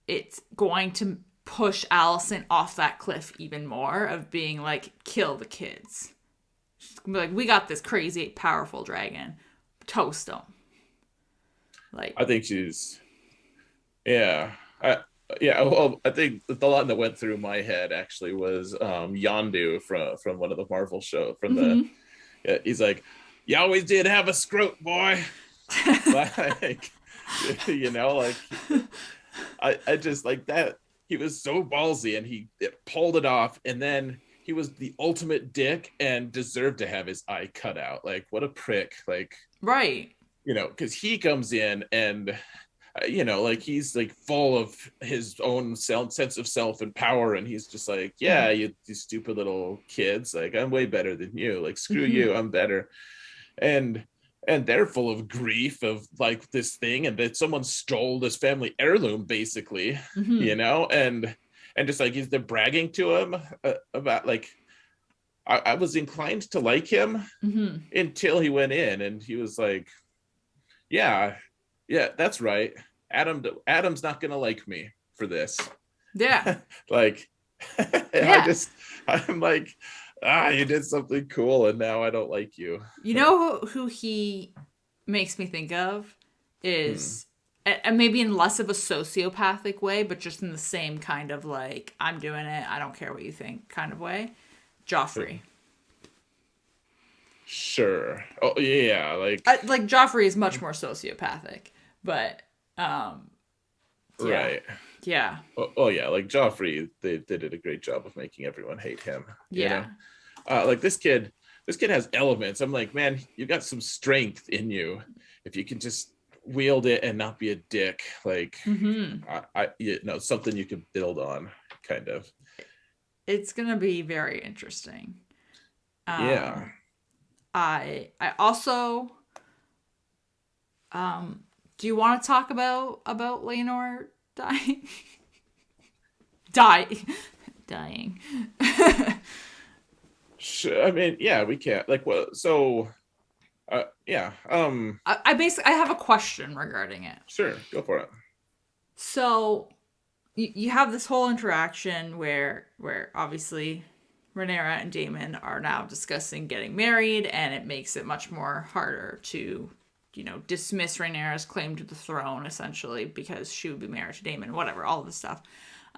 it's going to push Allison off that cliff even more, of being like, kill the kids. She's gonna be like, we got this crazy powerful dragon, toast them. Like, I think she's, yeah. Yeah, well, I think the line that went through my head actually was Yondu from one of the Marvel show from the, mm-hmm. yeah, he's like, you always did have a scrote, boy. Like, like, I just like that. He was so ballsy and he pulled it off. And then he was the ultimate dick and deserved to have his eye cut out. Like, what a prick. Like, Right. because he comes in and, like, he's like full of his own sense of self and power. And he's just like, yeah, you stupid little kids. Like, I'm way better than you. Like, screw Mm-hmm. you. I'm better. And they're full of grief of like this thing and that someone stole this family heirloom basically, Mm-hmm. and just like they're bragging to him about like, I was inclined to like him Mm-hmm. until he went in and he was like, yeah, yeah, that's right, Adam's not gonna like me for this. Yeah. Like, Yeah. I'm like, you did something cool and now I don't like you. You know who he makes me think of Hmm. is, and maybe in less of a sociopathic way, but just in the same kind of like, I'm doing it, I don't care what you think kind of way. Joffrey. Sure. Oh yeah, like, Like Joffrey is much more sociopathic, but um, yeah, right. yeah, Oh yeah, like Joffrey, they did a great job of making everyone hate him. yeah. Like this kid has elements. I'm like, man, you got some strength in you. If you can just wield it and not be a dick. Like, Mm-hmm. something you could build on, kind of. It's gonna be very interesting. Yeah. Um, I also do you want to talk about Leonor dying? Die dying. Sure. I mean, yeah, we can't. Like, well, so, yeah. I basically I have a question regarding it. Sure, go for it. So you have this whole interaction where obviously Rhaenyra and Daemon are now discussing getting married, and it makes it much more harder to, dismiss Rhaenyra's claim to the throne, essentially, because she would be married to Daemon, whatever, all of this stuff.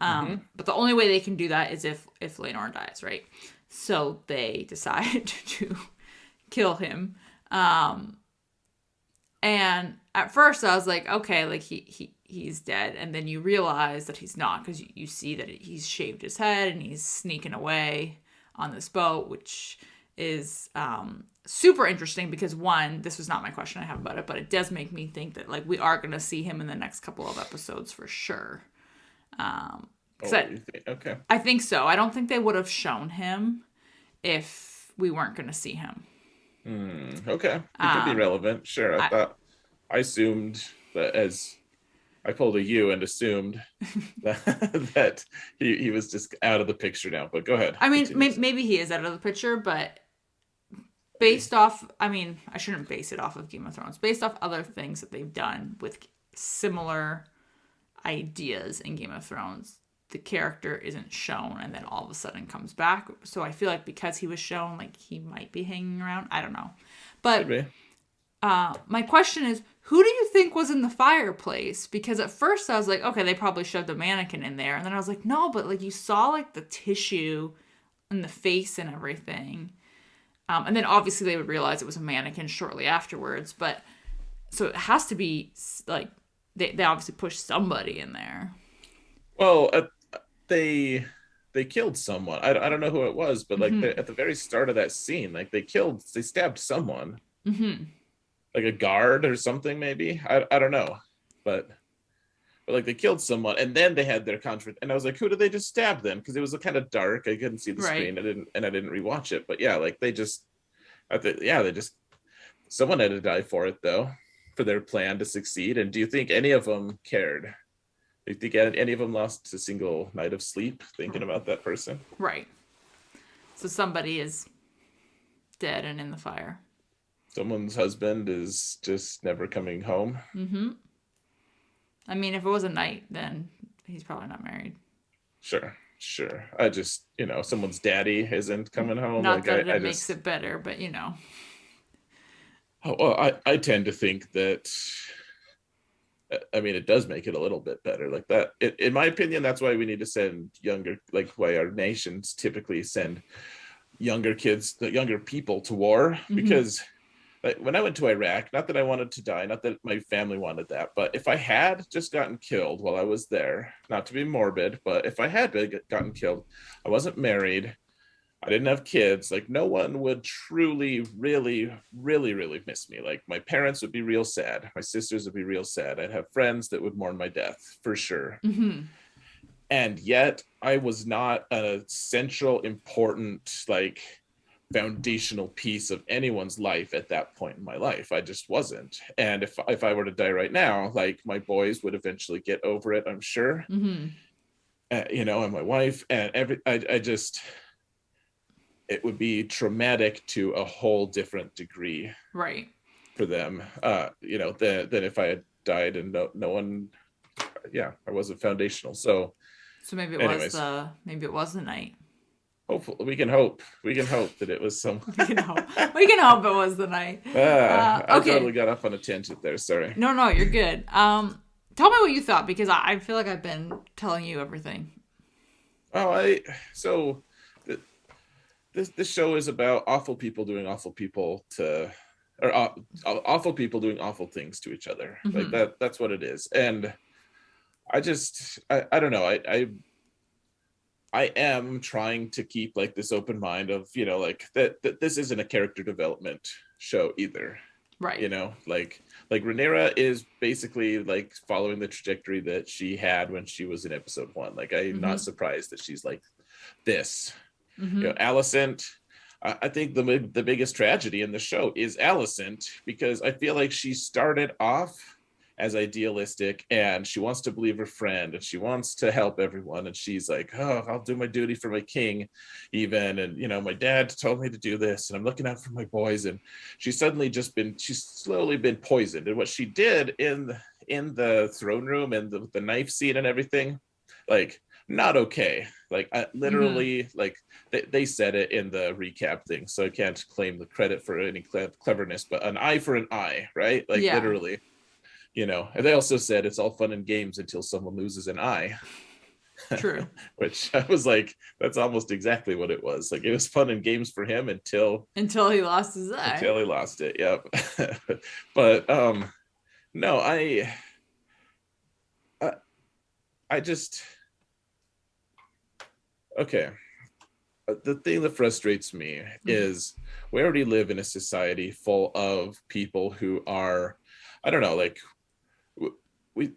Mm-hmm. But the only way they can do that is if Laenor dies, right? So they decide to kill him. And at first I was like, okay, like he's dead, and then you realize that he's not, because you see that he's shaved his head and he's sneaking away on this boat, which is super interesting because, one, this was not my question I have about it, but it does make me think that like we are going to see him in the next couple of episodes for sure. Okay. I think so. I don't think they would have shown him if we weren't going to see him. Okay, it could be relevant. Sure. I assumed that, as I pulled a U and assumed that he was just out of the picture now. But go ahead. I mean, maybe he is out of the picture, but based off, I mean, I shouldn't base it off of Game of Thrones. Based off other things that they've done with similar ideas in Game of Thrones, the character isn't shown and then all of a sudden comes back. So I feel like because he was shown, like he might be hanging around. I don't know. But my question is, who do you think was in the fireplace? Because at first I was like, okay, they probably shoved a mannequin in there. And then I was like, no, but like you saw like the tissue and the face and everything. And then obviously they would realize it was a mannequin shortly afterwards. But so it has to be like they obviously pushed somebody in there. Well, they killed someone. I don't know who it was, but like at the very start of that scene, like they stabbed someone, like a guard or something, maybe. I don't know, but like they killed someone, and then they had their conflict, and I was like, who did they just stab then? Because it was kind of dark, I couldn't see the screen. I didn't rewatch it, but yeah, like they just someone had to die for it, though, for their plan to succeed. And do you think any of them cared? Do you think any of them lost a single night of sleep thinking about that person? Right. So somebody is dead and in the fire. Someone's husband is just never coming home. I mean, if it was a knight, then he's probably not married. Sure. I just, someone's daddy isn't coming home. Not that it makes it better, but Oh, well, I tend to think that, I mean, it does make it a little bit better. Like that, in my opinion, that's why we need to send why our nations typically send younger people to war. Because like, when I went to Iraq, not that I wanted to die, not that my family wanted that, but if I had just gotten killed while I was there, not to be morbid, but if I had gotten killed, I wasn't married, I didn't have kids, like no one would truly, really, really, really miss me. Like my parents would be real sad. My sisters would be real sad. I'd have friends that would mourn my death for sure. And yet I was not an essential, important, like foundational piece of anyone's life at that point in my life. I just wasn't. And if I were to die right now, like my boys would eventually get over it, I'm sure. And my wife and it would be traumatic to a whole different degree, right, for them, than if I had died and no one, I wasn't foundational. So maybe it was the night. Hopefully, we can hope that it was some. we can hope it was the night. I totally got off on a tangent there. Sorry. No, you're good. Tell me what you thought, because I feel like I've been telling you everything. This show is about awful people doing awful people awful people doing awful things to each other. Like that's what it is. And I don't know. I am trying to keep like this open mind of, like that this isn't a character development show either. Right. You know, like Rhaenyra is basically like following the trajectory that she had when she was in episode 1. Like I'm Mm-hmm. not surprised that she's like this. You Mm-hmm. know, Alicent, I think the biggest tragedy in the show is Alicent, because I feel like she started off as idealistic and she wants to believe her friend and she wants to help everyone, and she's like, oh, I'll do my duty for my king even, and you know, my dad told me to do this and I'm looking out for my boys. And she's slowly been poisoned. And what she did in the throne room and the knife scene and everything, like, not okay. Like Mm-hmm. literally, like they said it in the recap thing, so I can't claim the credit for any cleverness, but an eye for an eye, right? Like Yeah. literally, you know. And they also said it's all fun and games until someone loses an eye. True. Which I was like, that's almost exactly what it was. Like it was fun and games for him Until he lost his eye. until he lost it. Yep. But no, I I just, okay. The thing that frustrates me Mm-hmm. is we already live in a society full of people who are, I don't know, like we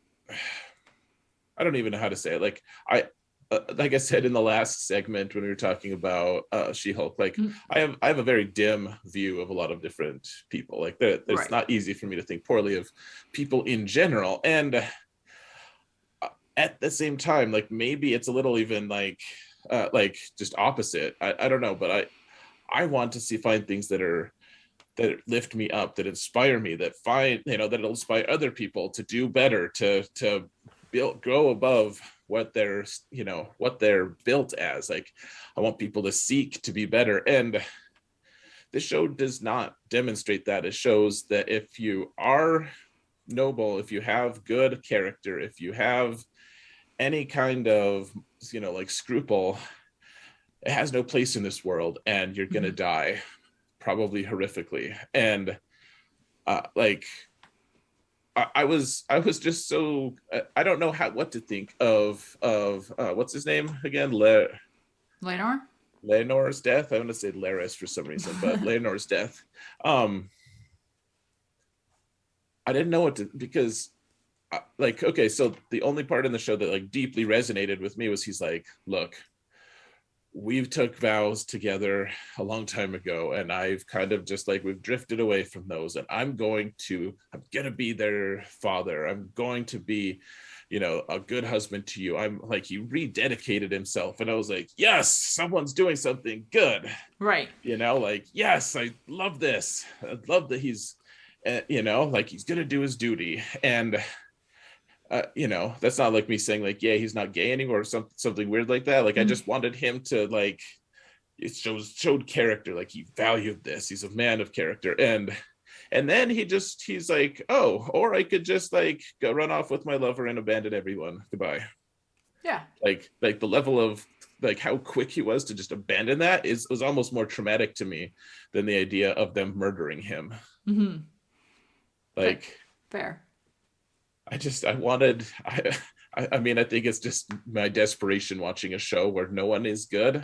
I don't even know how to say it. Like I said in the last segment when we were talking about She-Hulk, like Mm-hmm. I have a very dim view of a lot of different people. Like there's Right. not easy for me to think poorly of people in general. And at the same time, like maybe it's a little even like just opposite. I don't know, but I want to find things that lift me up, that inspire me, that find, you know, that'll inspire other people to do better, to build, grow above what they're, you know, what they're built as. Like I want people to seek to be better. And this show does not demonstrate that. It shows that if you are noble, if you have good character, if you have any kind of, you know, like scruple, it has no place in this world and you're gonna Mm-hmm. die, probably horrifically. And like I was just so I don't know what to think of what's his name again, Lenore? Leonor's death. I want to say Laris for some reason, but Leonor's death. um I didn't know what to, because like, okay, so the only part in the show that like deeply resonated with me was he's like, look, we've took vows together a long time ago and I've kind of just like, we've drifted away from those, and I'm gonna be their father, I'm going to be, you know, a good husband to you. I'm like, he rededicated himself, and I was like, yes, someone's doing something good. Right. You know, like, yes, I love this. I love that he's you know, like he's gonna do his duty. And you know, that's not like me saying like, yeah, he's not gay anymore or something weird like that. Like I Mm-hmm. just wanted him to like, it showed character, like he valued this, he's a man of character. And then he's like, oh, or I could just like go run off with my lover and abandon everyone, goodbye. Yeah. Like the level of like how quick he was to just abandon that is was almost more traumatic to me than the idea of them murdering him. Mm-hmm. Fair. Like Fair. I wanted I mean, I think it's just my desperation watching a show where no one is good. You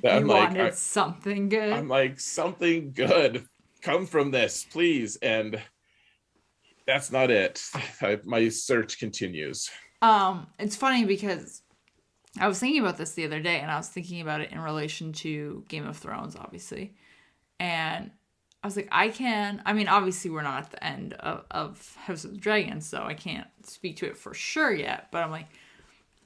I'm like, wanted something I'm good. like, something good come from this, please. And that's not it. My search continues. It's funny because I was thinking about this the other day, and I was thinking about it in relation to Game of Thrones, obviously. And I was like, I mean, obviously, we're not at the end of House of the Dragon, so I can't speak to it for sure yet. But I'm like,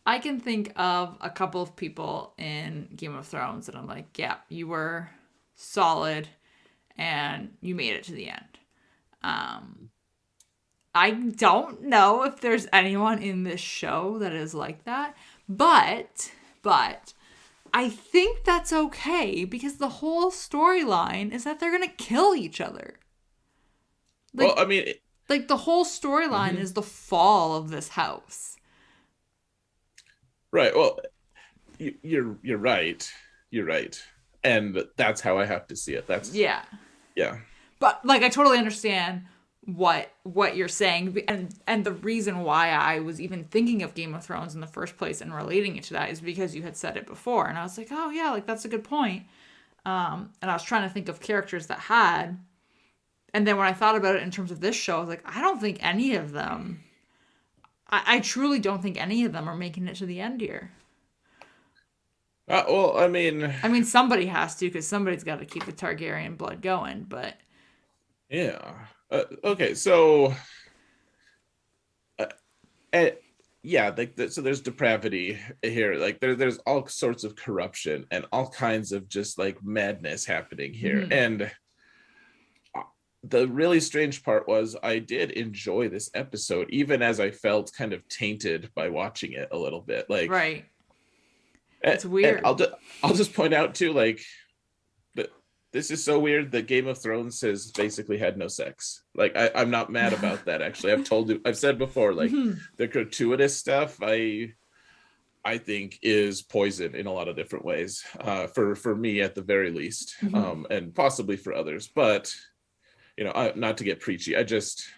I can think of a couple of people in Game of Thrones that I'm like, yeah, you were solid and you made it to the end. Um, I don't know if there's anyone in this show that is like that, but I think that's okay because the whole storyline is that they're gonna kill each other. Well, Like I mean, like the whole storyline mhm. is the fall of this house. Right. Well, you're right. You're right. And that's how I have to see it. That's, Yeah. yeah. But like I totally understand what you're saying, and the reason why I was even thinking of Game of Thrones in the first place and relating it to that is because you had said it before, and I was like, oh yeah, like that's a good point. And I was trying to think of characters that had And then when I thought about it in terms of this show, I was like, I don't think any of them. I truly don't think any of them are making it to the end here. Well, I mean, Somebody has to, because somebody's got to keep the Targaryen blood going. But yeah. Okay, so, uh, uh, yeah, like so there's depravity here. Like there's all sorts of corruption and all kinds of just like madness happening here. And the really strange part was I did enjoy this episode, even as I felt kind of tainted by watching it a little bit. Like, right, it's weird. And I'll just point out too, like, this is so weird that Game of Thrones has basically had no sex. Like, I'm not mad about that. Actually, I've said before, like, the gratuitous stuff I think is poison in a lot of different ways. For me at the very least, and possibly for others, but. Not to get preachy, I just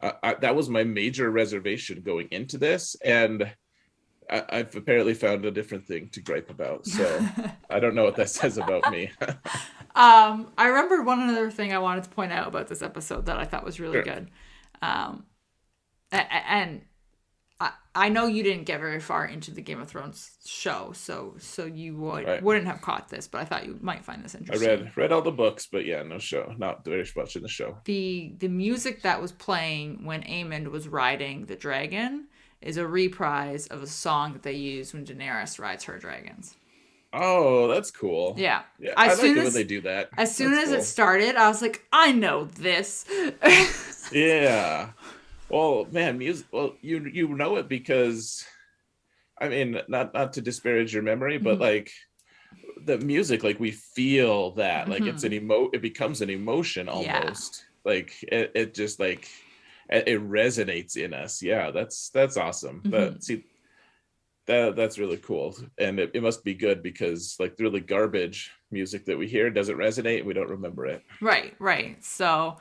that was my major reservation going into this, and I've apparently found a different thing to gripe about. So I don't know what that says about me. I remembered one other thing I wanted to point out about this episode that I thought was really good. And I know you didn't get very far into the Game of Thrones show, so you wouldn't have caught this, but I thought you might find this interesting. I read all the books, but yeah, no show, not very much in the show. The music that was playing when Aemond was riding the dragon is a reprise of a song that they use when Daenerys rides her dragons. Oh, that's cool. Yeah. I like it when they do that. As soon as it started, I was like, I know this. Yeah. Well, man, music. Well, you know it because, I mean, not to disparage your memory, but like the music, like we feel that, like it's it becomes an emotion almost. Yeah. Like it just like it resonates in us. Yeah, that's awesome. But see, that's really cool, and it must be good because like the really garbage music that we hear doesn't resonate, and we don't remember it. Right. So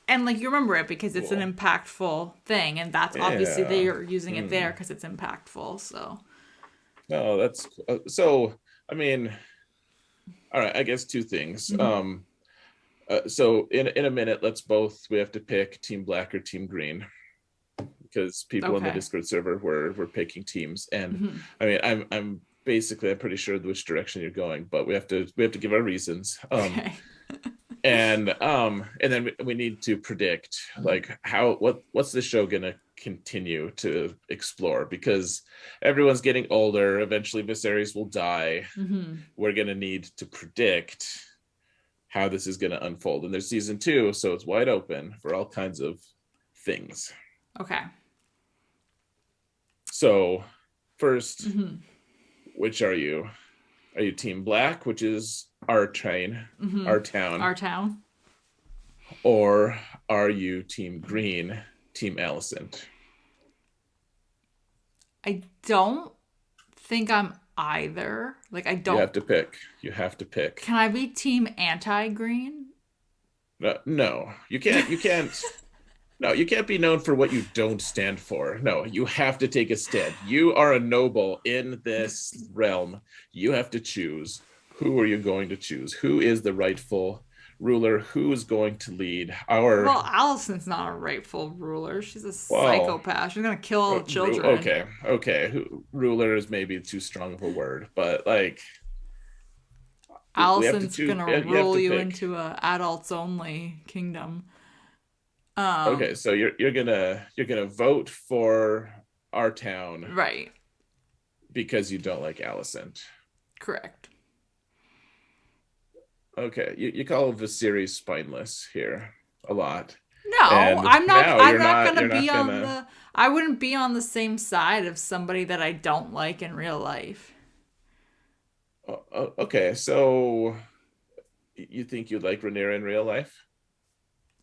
And like you remember it because it's an impactful thing, and that's obviously they're using it there because it's impactful. So, no, that's so. I mean, all right. I guess two things. So in a minute, we have to pick Team Black or Team Green because people in the Discord server were picking teams, and I mean, I'm pretty sure which direction you're going, but we have to give our reasons. And then we need to predict like what's the show gonna continue to explore, because everyone's getting older. Eventually Viserys will die. We're gonna need to predict how this is gonna unfold, and there's season 2, so it's wide open for all kinds of things. Okay, so first, which are you Team Black, which is our town, or are you Team Green, Team Alicent? I don't think I'm either. Like I don't. You have to pick. Can I be Team Anti-Green? No, you can't. No, you can't be known for what you don't stand for. No, you have to take a stand. You are a noble in this realm. You have to choose. Who are you going to choose? Who is the rightful ruler? Who is going to lead our... Well, Alicent's not a rightful ruler. She's a psychopath. She's going to kill all the children. Okay. Ruler is maybe too strong of a word, but like... Alicent's going to rule you into a adults-only kingdom. Okay, so you're gonna vote for our town, right? Because you don't like Alicent. Correct. Okay, you call Viserys spineless here a lot. No, I'm not. I'm not gonna be on the. I wouldn't be on the same side of somebody that I don't like in real life. Okay, so you think you'd like Rhaenyra in real life?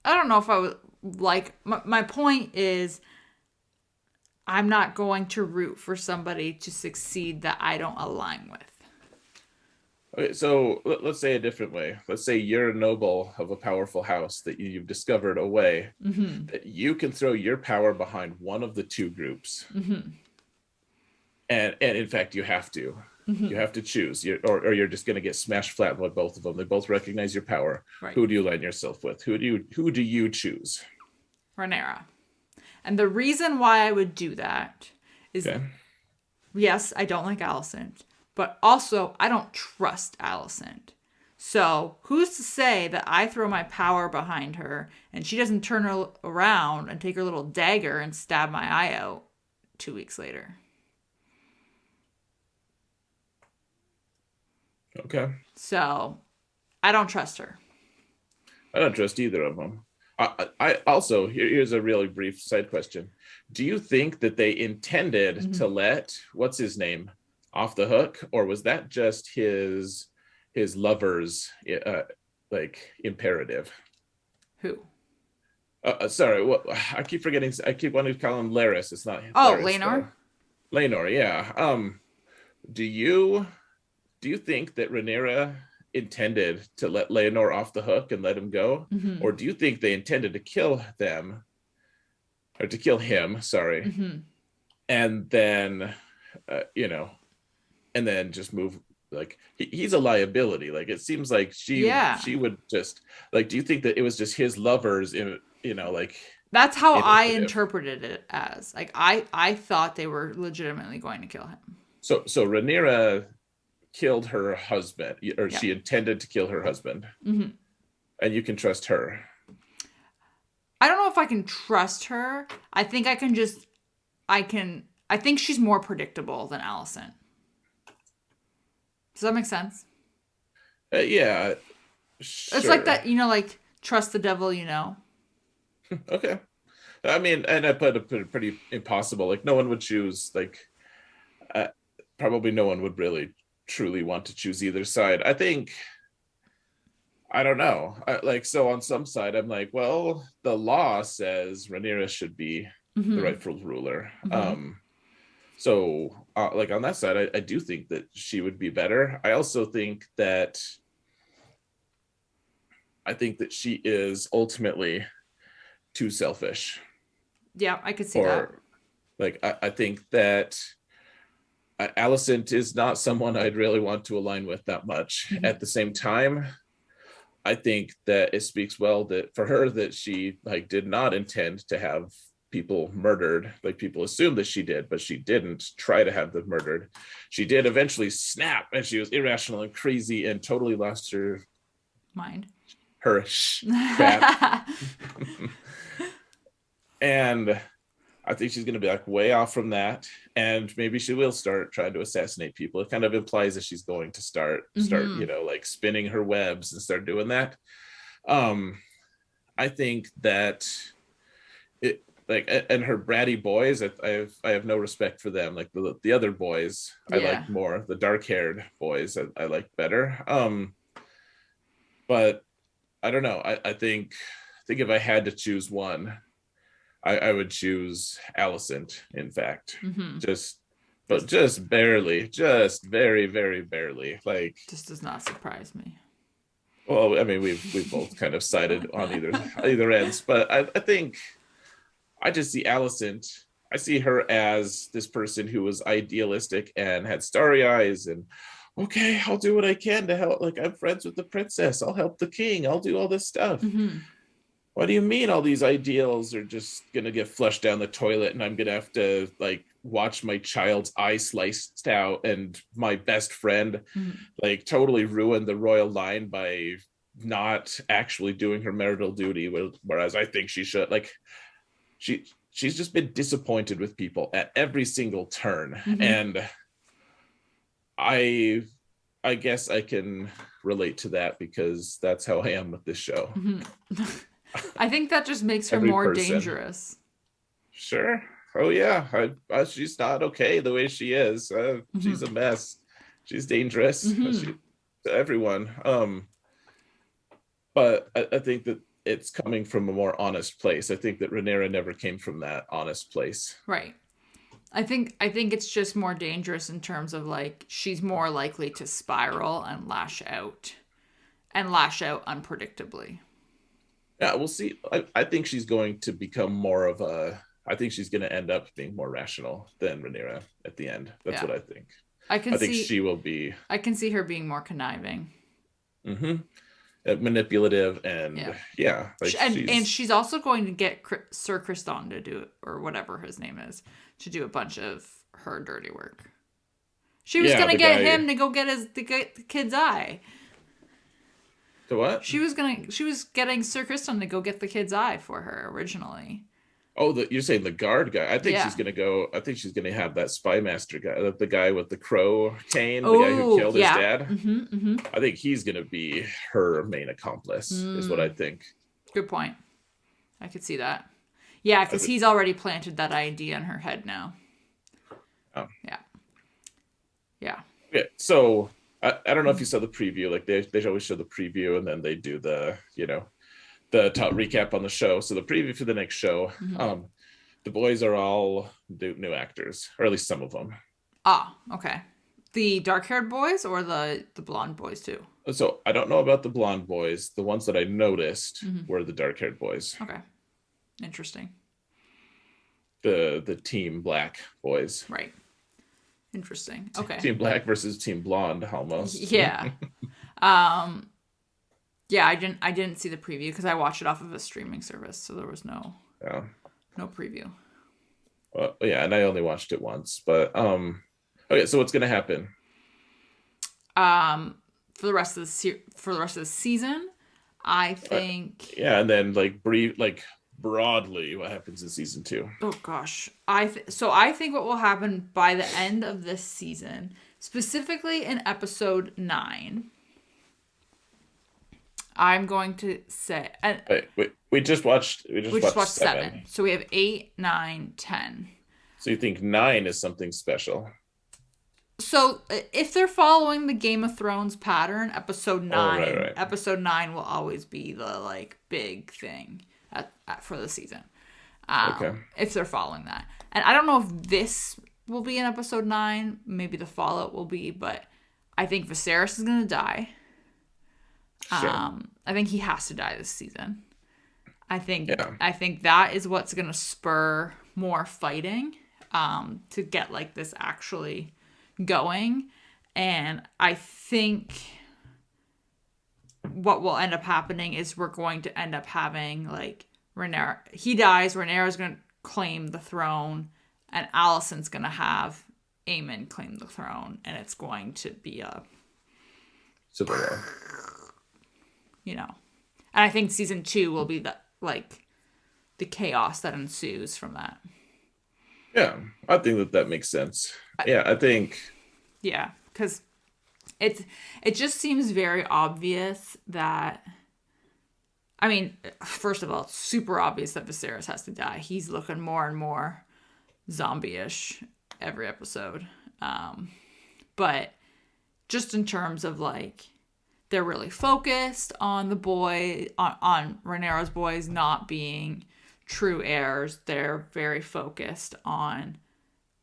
I don't know if I would like. My point is, I'm not going to root for somebody to succeed that I don't align with. Okay, so let's say a different way. Let's say you're a noble of a powerful house that you've discovered a way that you can throw your power behind one of the two groups. And in fact, you have to. You have to choose, or you're just going to get smashed flat by both of them. They both recognize your power. Right. Who do you align yourself with? Who do you choose? Rhaenyra. And the reason why I would do that is, Okay. yes, I don't like Alicent, but also I don't trust Alicent. So who's to say that I throw my power behind her and she doesn't turn her around and take her little dagger and stab my eye out 2 weeks later? Okay. So I don't trust her. I don't trust either of them. I also, here's a really brief side question. Do you think that they intended to let, what's his name, off the hook? Or was that just his lover's like imperative? Who? Sorry, I keep forgetting. I keep wanting to call him Laris. It's not. Oh, Laris, Laenor? Laenor, yeah. Do you think that Rhaenyra intended to let Laenor off the hook and let him go? Or do you think they intended to kill them, or to kill him, sorry, and then, and then just move, like, he's a liability. Like, it seems like she would just, like, do you think that it was just his lovers, like... That's how I interpreted it as. Like, I thought they were legitimately going to kill him. So Rhaenyra killed her husband, or she intended to kill her husband, and you can trust her. I don't know if I can trust her. I think I think she's more predictable than Alicent. Does that make sense? Yeah, sure. It's like that, like, trust the devil, Okay. I mean, and I put it pretty impossible. Like, no one would choose, like, probably no one would really truly want to choose either side. I think, I don't know. So on some side, I'm like, well, the law says Rhaenyra should be the rightful ruler. So like, on that side, I do think that she would be better. I also think that she is ultimately too selfish. Yeah, I could see that. Like, I think that Alicent is not someone I'd really want to align with that much. At the same time, I think that it speaks well that for her, that she, like, did not intend to have people murdered. Like, people assumed that she did, but she didn't try to have them murdered. She did eventually snap, and she was irrational and crazy and totally lost her mind. Her crap. And I think she's going to be, like, way off from that, and maybe she will start trying to assassinate people. It kind of implies that she's going to start, like, spinning her webs and start doing that. I think that it, like, and her bratty boys, I have no respect for them. Like, the other boys, I like more. The dark-haired boys, I like better. But I don't know. I think if I had to choose one, I would choose Alicent, in fact. Just barely, just very, very barely. Like, just does not surprise me. Well, I mean, we've both kind of sided on either ends, but I think I just see Alicent. I see her as this person who was idealistic and had starry eyes, and okay, I'll do what I can to help. Like, I'm friends with the princess. I'll help the king. I'll do all this stuff. What do you mean all these ideals are just gonna get flushed down the toilet, and I'm gonna have to, like, watch my child's eye sliced out, and my best friend like totally ruin the royal line by not actually doing her marital duty, whereas I think she should. Like, she's just been disappointed with people at every single turn, and I guess I can relate to that because that's how I am with this show. I think that just makes her more dangerous. Sure. Oh yeah. She's not okay the way she is. She's a mess. She's dangerous to everyone. But I think that it's coming from a more honest place. I think that Rhaenyra never came from that honest place. Right. I think it's just more dangerous in terms of, like, she's more likely to spiral and lash out unpredictably. Yeah, we'll see. I think she's going to become more of I think she's going to end up being more rational than Rhaenyra at the end. That's what I think. I can I think see she will be I can see her being more conniving. mhm, manipulative, Yeah. and yeah, like And she's she's also going to get Sir Kriston to do, or whatever his name is, to do a bunch of her dirty work. She was yeah, gonna the get guy. him to go get the kid's eye. The what? She was getting Sir Kriston to go get the kid's eye for her originally. Oh, you're saying the guard guy. I think she's Yeah. gonna go. I think she's gonna have that spy master guy, the guy with the crow cane, the guy who Oh killed his yeah. dad. Mm-hmm. I think he's gonna be her main accomplice, is what I think. Good point. I could see that. Yeah, I because th- he's already planted that idea in her head now. um, Yeah. Yeah. yeah. So I don't know if you saw the preview. Like they always show the preview, and then they do the top recap on the show. So the preview for the next show. The boys are all new actors, or at least some of them. Ah, okay. The dark-haired boys or the blonde boys too? So I don't know about the blonde boys. The ones that I noticed were the dark-haired boys, Okay. Interesting. the Team Black boys. Right. Interesting. Okay. Team Black versus Team Blonde, almost. Yeah. Um yeah, I didn't see the preview because I watched it off of a streaming service, so there was Yeah. no preview. Well, yeah, and I only watched it once, but okay. So what's gonna happen? For the rest of the season, I think Yeah, and then like brief, like broadly, what happens in season 2? oh gosh. I think what will happen by the end of this season, specifically in episode 9, I'm going to say Wait, we just watched. we just watched 7. So we have 8, 9, 10. So you think 9 is something special? So if they're following the Game of Thrones pattern, episode 9, right. episode 9 will always be the like big thing for the season. Okay. If they're following that. And I don't know if this will be in episode 9, maybe the fallout will be, but I think Viserys is going to die. Sure. I think he has to die this season. I think Yeah. that is what's going to spur more fighting to get like this actually going. And I think what will end up happening is we're going to end up having like Rhaenyra. He dies. Rhaenyra's going to claim the throne, and Alicent's going to have Aemon claim the throne, and it's going to be a Civil War. And I think season 2 will be the chaos that ensues from that. Yeah, I think that makes sense. Yeah, I think. Yeah, because it just seems very obvious that. I mean, first of all, it's super obvious that Viserys has to die. He's looking more and more zombie-ish every episode. But just in terms of like, they're really focused on on Rhaenyra's boys not being true heirs. They're very focused on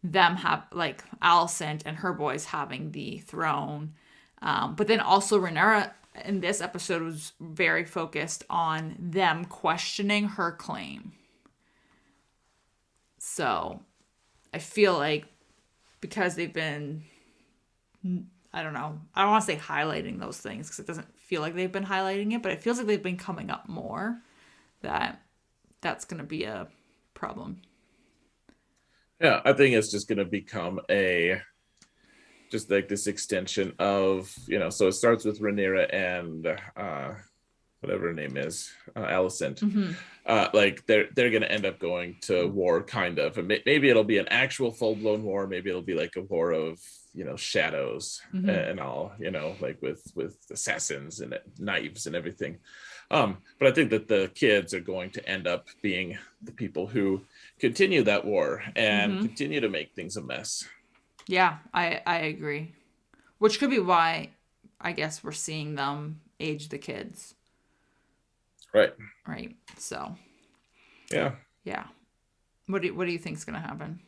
them Alicent and her boys having the throne. But then also Rhaenyra in this episode was very focused on them questioning her claim. So I feel like because they've been, I don't know, I don't want to say highlighting those things because it doesn't feel like they've been highlighting it, but it feels like they've been coming up more, that's going to be a problem. Yeah, I think it's just going to become just like this extension of, so it starts with Rhaenyra and whatever her name is, Alicent. Like they're going to end up going to war, kind of. And maybe it'll be an actual full-blown war. Maybe it'll be like a war of, shadows and all, like with assassins and knives and everything. But I think that the kids are going to end up being the people who continue that war and continue to make things a mess. Yeah, I agree. Which could be why I guess we're seeing them age the kids. Right. Right. So. Yeah. Yeah. What do you think is going to happen?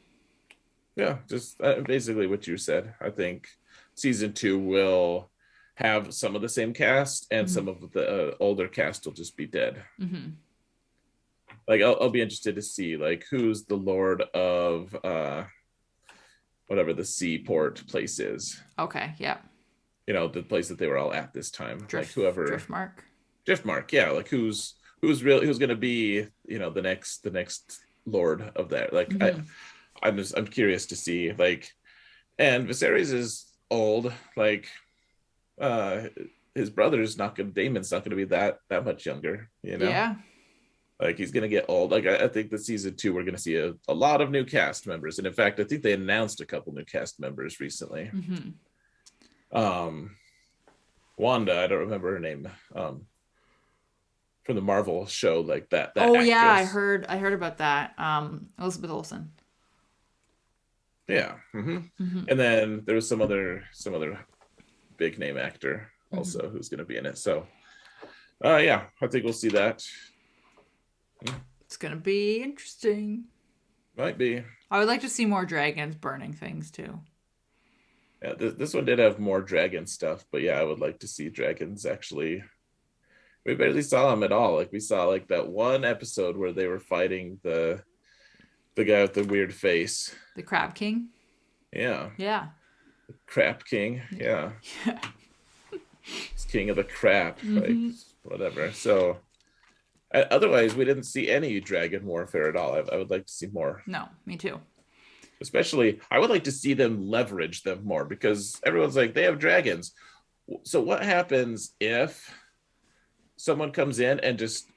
Yeah, just basically what you said. I think season 2 will have some of the same cast, and some of the older cast will just be dead. Like I'll be interested to see like who's the Lord of whatever the seaport place is. Okay, yeah. The place that they were all at this time. Like whoever Driftmark. Driftmark, yeah. Like who's gonna be the next lord of that. Like Mm-hmm. I'm curious to see like, and Viserys is old. Like uh his brother's not gonna Damon's not gonna be that much younger. Yeah. Like he's gonna get old. Like I think the season 2 we're gonna see a lot of new cast members, and in fact I think they announced a couple new cast members recently. Mm-hmm. um Wanda, I don't remember her name, from the Marvel show, like that Oh yeah, actress. I heard about that. Elizabeth Olsen. Yeah. Hmm. Mm-hmm. And then there was some other big name actor Mm-hmm. also who's going to be in it. So yeah, I think we'll see that. It's gonna be interesting. Might be. I would like to see more dragons burning things too. Yeah, this one did have more dragon stuff, but yeah, I would like to see dragons actually. We barely saw them at all. Like we saw like that one episode where they were fighting the guy with the weird face. The Crab King. Yeah. Yeah. Crap King. Yeah. Yeah. He's king of the crap. Like Mm-hmm. whatever. So otherwise, we didn't see any dragon warfare at all. I would like to see more. No, me too. Especially, I would like to see them leverage them more, because everyone's like, they have dragons. So what happens if someone comes in and just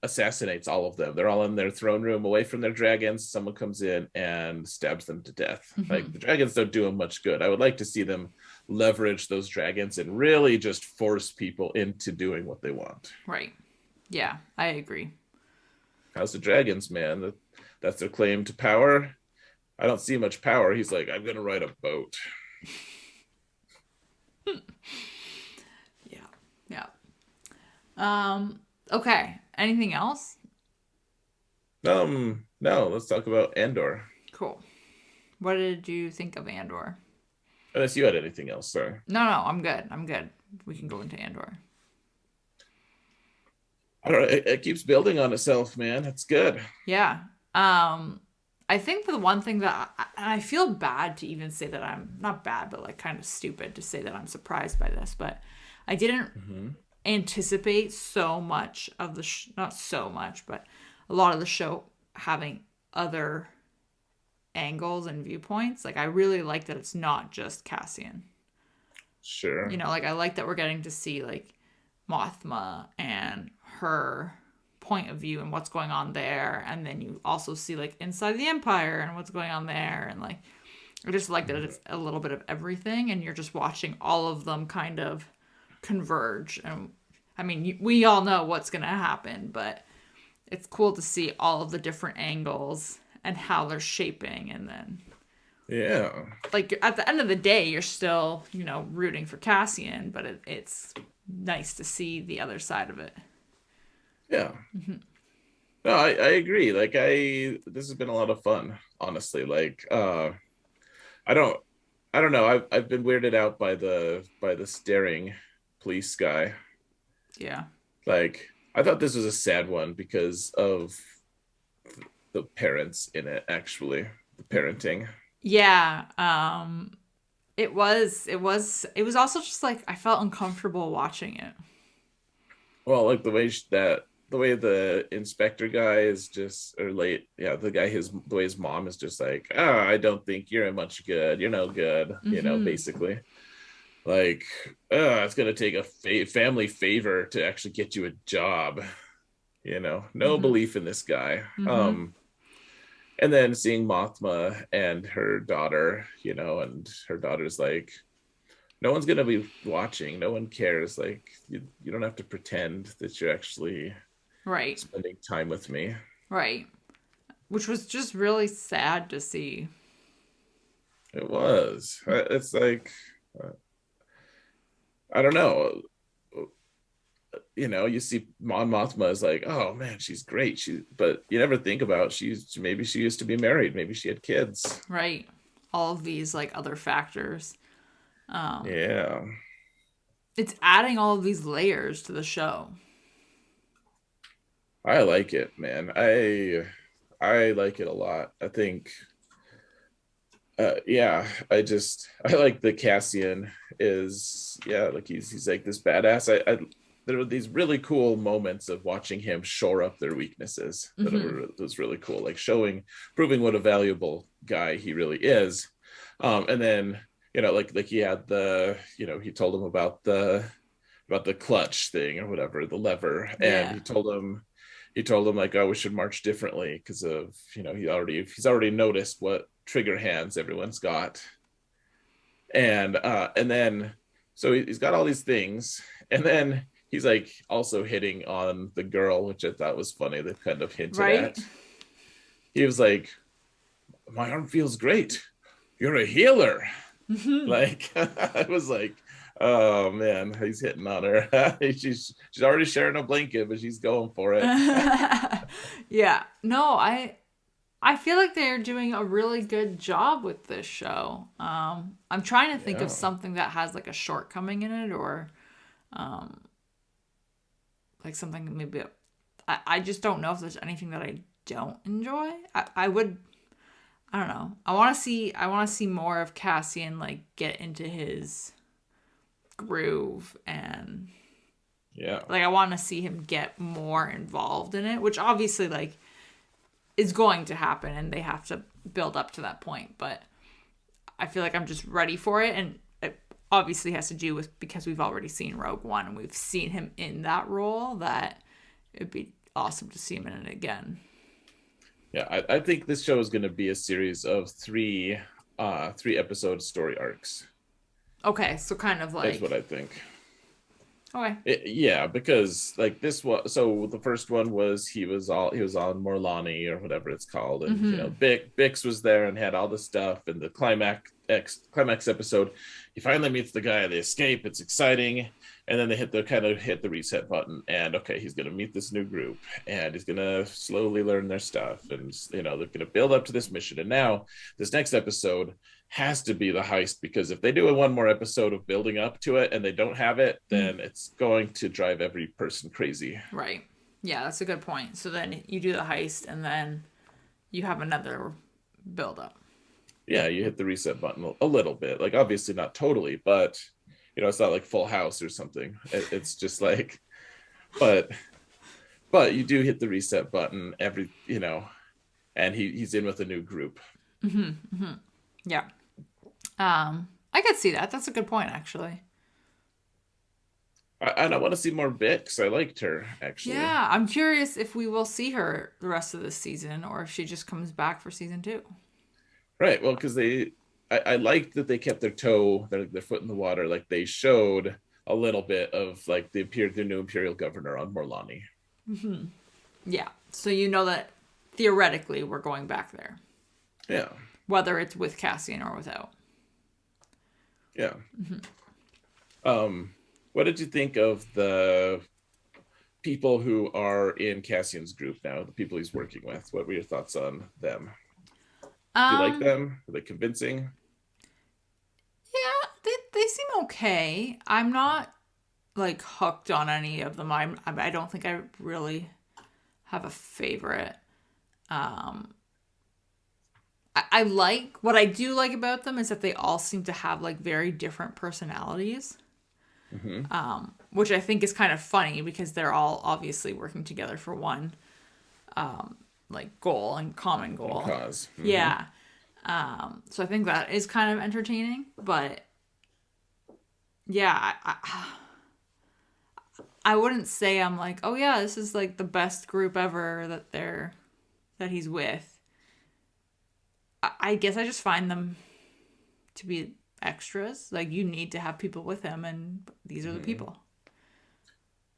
assassinates all of them? They're all in their throne room away from their dragons. Someone comes in and stabs them to death. Mm-hmm. Like, the dragons don't do them much good. I would like to see them leverage those dragons and really just force people into doing what they want. Right. Yeah, I agree. How's the dragons, man? That's their claim to power. I don't see much power. He's like, I'm gonna ride a boat. Yeah. Yeah. Okay. Anything else? No, let's talk about Andor. Cool. What did you think of Andor? Unless you had anything else, sorry. No, no, I'm good. I'm good. We can go into Andor. I don't know. It keeps building on itself, man. It's good. Yeah. I think the one thing that I feel bad to even say that I'm not bad, but like kind of stupid to say that I'm surprised by this, but I didn't anticipate so much of the not so much, but a lot of the show having other angles and viewpoints. Like I really like that it's not just Cassian. Sure. Like I like that we're getting to see like Mothma and her point of view and what's going on there, and then you also see like inside the Empire and what's going on there, and like I just like that it's a little bit of everything, and you're just watching all of them kind of converge. And I mean, we all know what's gonna happen, but it's cool to see all of the different angles and how they're shaping, and then Yeah. like at the end of the day, you're still rooting for Cassian, but it's nice to see the other side of it. Yeah. No, I agree. Like this has been a lot of fun, honestly. Like I don't know. I've been weirded out by the staring police guy. Yeah. Like I thought this was a sad one because of the parents in it, actually. The parenting. Yeah. It was also just like I felt uncomfortable watching it. Well, like the way the inspector guy is just, or late, yeah, the way his mom is just like, I don't think you're much good. You're no good, basically. Like, it's gonna take a family favor to actually get you a job. No belief in this guy. And then seeing Mothma and her daughter, and her daughter's like, no one's gonna be watching. No one cares. Like, you don't have to pretend that you're actually right spending time with me. Right. Which was just really sad to see. It was. It's like, I don't know. You see Mon Mothma is like, oh man, she's great. But you never think about maybe she used to be married. Maybe she had kids. Right. All of these like other factors. Yeah. It's adding all of these layers to the show. I like it, man. I like it a lot. I think Yeah, I like the Cassian is, yeah, like he's like this badass. I there were these really cool moments of watching him shore up their weaknesses that was really cool, like proving what a valuable guy he really is. And then like he had he told him about the clutch thing or whatever, the lever, and Yeah. he told him like, oh, we should march differently because of he's already noticed what trigger hands everyone's got, and then so he's got all these things, and then he's like also hitting on the girl, which I thought was funny. They kind of hinted Right? at. He was like, my arm feels great. You're a healer. Like I was like, oh man, he's hitting on her. She's already sharing a blanket, but she's going for it. Yeah. No, I feel like they're doing a really good job with this show. I'm trying to think of Yeah. something that has like a shortcoming in it, or like something maybe. I just don't know if there's anything that I don't enjoy. I would. I don't know. I want to see more of Cassian like get into his groove, and Yeah. like I want to see him get more involved in it, which obviously like is going to happen and they have to build up to that point, but I feel like I'm just ready for it, and it obviously has to do with because we've already seen Rogue One and we've seen him in that role, that it'd be awesome to see him in it again. Yeah. I think this show is going to be a series of three episode story arcs. Okay, so kind of Is what like I think. okay. Yeah, because like this was, so the first one was he was on Morlani or whatever it's called, and Bix was there and had all the stuff, and the climax episode, he finally meets the guy, they escape, it's exciting, and then they hit the reset button, and okay, he's gonna meet this new group, and he's gonna slowly learn their stuff, and they're gonna build up to this mission, and now this next episode has to be the heist, because if they do one more episode of building up to it and they don't have it, then it's going to drive every person crazy. Right. Yeah, that's a good point. So then you do the heist and then you have another build up. Yeah, you hit the reset button a little bit, like obviously not totally, but it's not like Full House or something. It's just like, but you do hit the reset button and he's in with a new group. Yeah. I could see that. That's a good point actually. And I want to see more Bix. I liked her actually. Yeah, I'm curious if we will see her the rest of this season or if she just comes back for season 2. Right. Well, because I liked that they kept their foot in the water. Like they showed a little bit of like the new Imperial governor on Morlani. Yeah. So you know that theoretically we're going back there. Yeah. Whether it's with Cassian or without. Yeah. What did you think of the people who are in Cassian's group now, the people he's working with? What were your thoughts on them? Do you like Um, them? Are they convincing? yeah, they seem okay. I'm not like hooked on any of them. I don't think I really have a favorite. I like what I do like about them is that they all seem to have like very different personalities, Mm-hmm. which I think is kind of funny because they're all obviously working together for one like goal and common goal. Cause. Mm-hmm. Yeah. So I think that is kind of entertaining, but yeah, I wouldn't say I'm like, oh yeah, this is like the best group ever that he's with. I guess I just find them to be extras. Like you need to have people with him, and these are the Mm-hmm. people.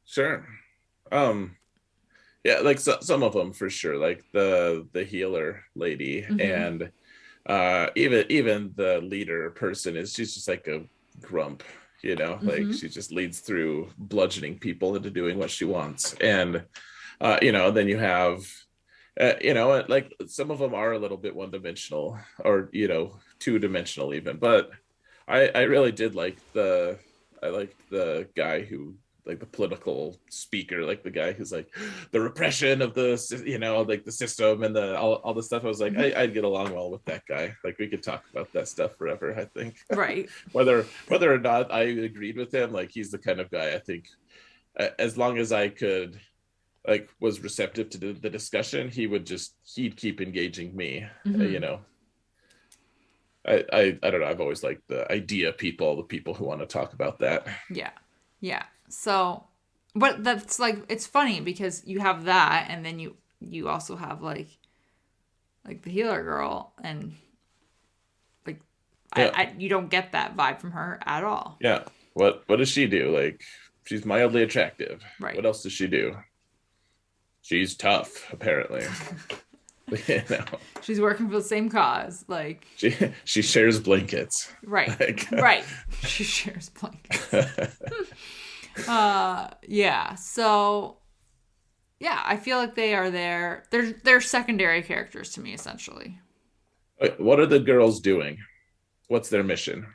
Sure. Um, yeah, like some of them for sure, like the healer lady, Mm-hmm. and even the leader person is she's just like a grump, like Mm-hmm. she just leads through bludgeoning people into doing what she wants, and then you have like some of them are a little bit one-dimensional, or two-dimensional even, but I really did like I liked the guy who like the political speaker, like the guy who's like the repression of the, like the system and the all the stuff. I was like, I'd get along well with that guy. Like we could talk about that stuff forever. I think, Right. whether or not I agreed with him, like he's the kind of guy I think, as long as I could, like, was receptive to the discussion, he'd keep engaging me. I don't know. I've always liked the idea people, the people who want to talk about that. Yeah. Yeah. So, but that's like, it's funny because you have that, and then you also have like the healer girl, and like Yeah. you don't get that vibe from her at all. Yeah. What does she do? Like, she's mildly attractive. Right. What else does she do? She's tough, apparently. She's working for the same cause. Like, she shares blankets. Right. Like, right. She shares blankets. Yeah. So yeah, I feel like they are there. They're secondary characters to me, essentially. What are the girls doing? What's their mission?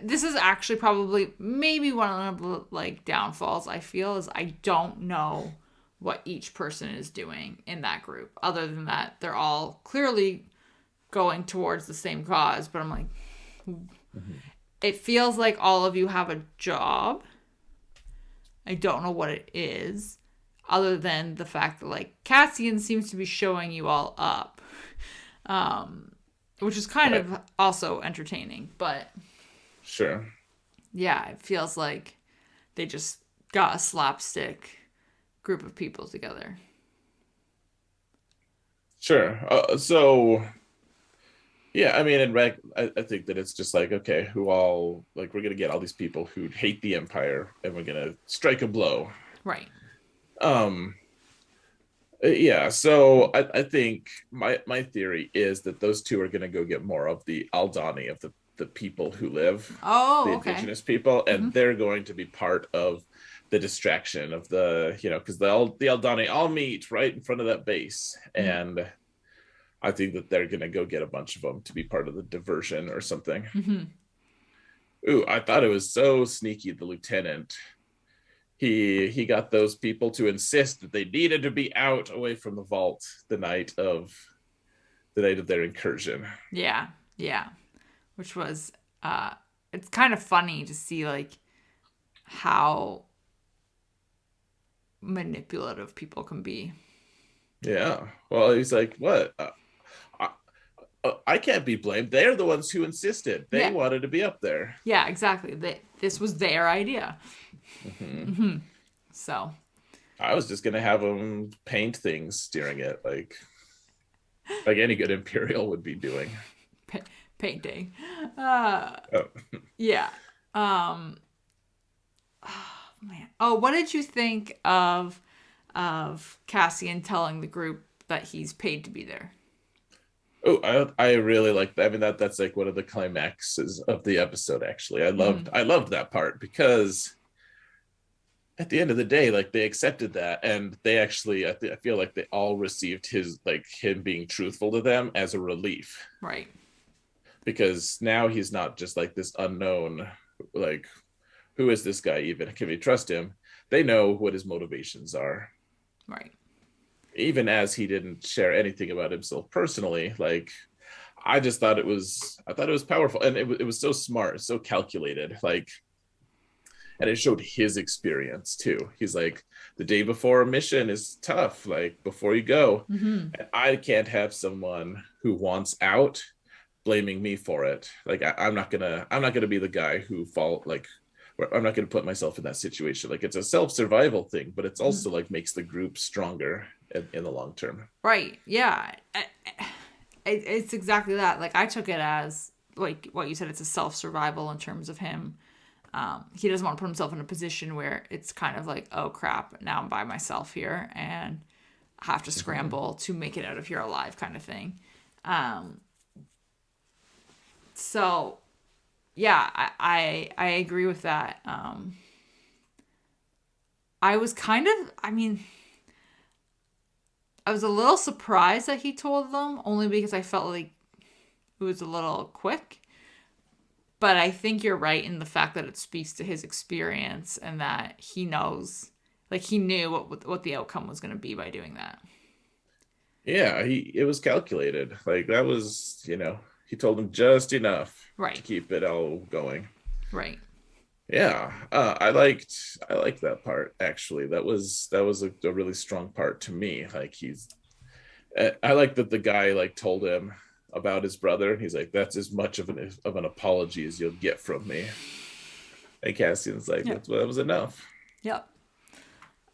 This is actually probably maybe one of the like downfalls I feel is I don't know what each person is doing in that group. Other than that, they're all clearly going towards the same cause. But I'm like, It feels like all of you have a job. I don't know what it is, other than the fact that like Cassian seems to be showing you all up, which is kind of also entertaining. But sure, yeah, it feels like they just got a slapstick group of people together. Sure. So yeah, I mean, I think that it's just like, okay, who all, like, we're gonna get all these people who hate the Empire, and we're gonna strike a blow. Right. Yeah. So I think my theory is that those two are gonna go get more of the Aldani, of the people who live, the indigenous people, and they're going to be part of the distraction of the, because the Aldani all meet right in front of that base, and I think that they're gonna go get a bunch of them to be part of the diversion or something. Ooh, I thought it was so sneaky. The lieutenant, he got those people to insist that they needed to be out away from the vault the night of their incursion. Yeah, which was it's kind of funny to see like how manipulative people can be. Yeah. Well, he's like, what? I can't be blamed. They're the ones who insisted. They wanted to be up there. Yeah, exactly. This was their idea. So I was just gonna have them paint things during it, like any good Imperial would be doing. Painting. Yeah. Oh man. Oh, what did you think of Cassian telling the group that he's paid to be there? Oh, I really like that. I mean, that's like one of the climaxes of the episode. Actually, I loved that part, because at the end of the day, like, they accepted that, and they actually, I feel like they all received him being truthful to them as a relief. Right. Because now he's not just like this unknown, like, who is this guy even? Can we trust him? They know what his motivations are. Right. Even as he didn't share anything about himself personally, like, I thought it was powerful, and it was so smart, so calculated, like, and it showed his experience too. He's like, the day before a mission is tough, like, before you go, and I can't have someone who wants out blaming me for it. Like, I'm not gonna be the guy who I'm not going to put myself in that situation. Like, it's a self-survival thing, but it's also like makes the group stronger in the long term. Right. Yeah. It's exactly that. Like, I took it as like what you said. It's a self-survival in terms of him. He doesn't want to put himself in a position where it's kind of like, oh crap, now I'm by myself here and I have to scramble to make it out of here alive, kind of thing. So yeah, I agree with that. I was a little surprised that he told them, only because I felt like it was a little quick. But I think you're right in the fact that it speaks to his experience and that he knows, like he knew what the outcome was going to be by doing that. Yeah, it was calculated. Like that was, he told him just enough to Right. keep it all going. Right. Yeah, I liked that part actually. That was a really strong part to me. Like I like that the guy like told him about his brother. He's like, that's as much of an apology as you'll get from me. And Cassian's like, Yep. that was enough. Yep.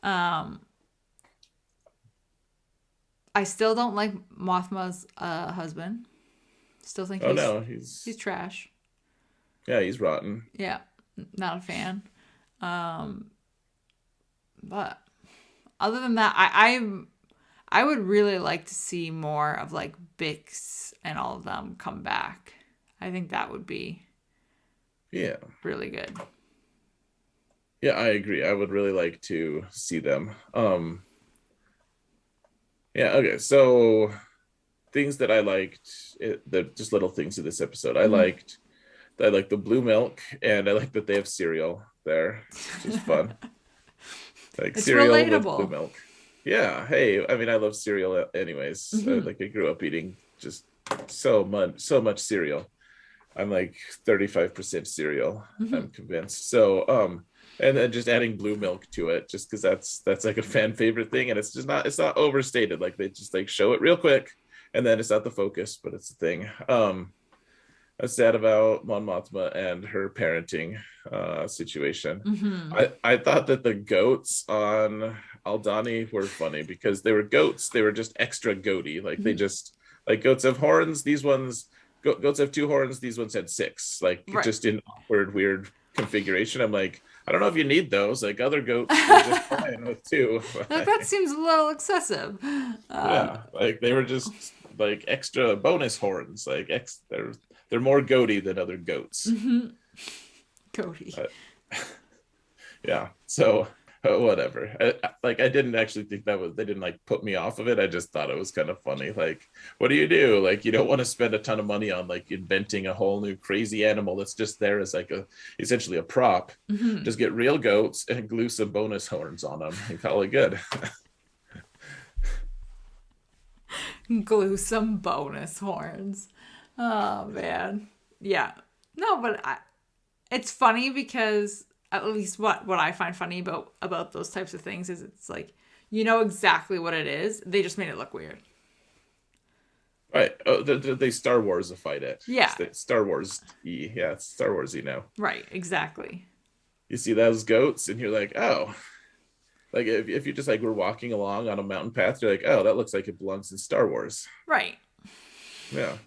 Um, I still don't like Mothma's husband. Still think Oh he's no, he's trash. yeah, he's rotten. Yeah, not a fan. Um, but other than that, I would really like to see more of like Bix and all of them come back. I think that would be Yeah. really good. Yeah, I agree. I would really like to see them. Yeah, okay. So things that I liked, they're just little things in this episode. Mm-hmm. I liked the blue milk, and I like that they have cereal there, which is fun. Like It's cereal with blue relatable. milk. Yeah. Hey, I mean, I love cereal anyways. Mm-hmm. Like I grew up eating just so much cereal. I'm like 35% cereal. Mm-hmm. I'm convinced. So, and then just adding blue milk to it, just because that's like a fan favorite thing, and it's not overstated. Like they just like show it real quick, and then it's not the focus, but it's the thing. That's sad about Mon Mothma and her parenting situation. Mm-hmm. I thought that the goats on Aldani were funny because they were goats. They were just extra goaty. Like they Mm-hmm. just like goats have horns. These ones goats have two horns. These ones had six. Like Right. just in awkward, weird configuration. I'm like, I don't know if you need those. Like other goats were just fine with two. Like, that seems a little excessive. Yeah, like they were just like extra bonus horns. Like they're more goaty than other goats. Mm-hmm. Cody. But, yeah, so whatever. I didn't actually think they didn't like put me off of it. I just thought it was kind of funny. Like, what do you do? Like, you don't want to spend a ton of money on like inventing a whole new crazy animal that's just there as like essentially a prop. Mm-hmm. Just get real goats and glue some bonus horns on them and call it good. Glue some bonus horns. Oh man. Yeah. No, but it's funny because at least what I find funny about those types of things is it's like you know exactly what it is. They just made it look weird. Right. Oh, they Star Wars-ified it. Yeah. Star Wars E. Yeah, it's Star Wars E now. Right. Exactly. You see those goats and you're like, oh, like if you just like were walking along on a mountain path, you're like, oh, that looks like it belongs in Star Wars. Right. Yeah.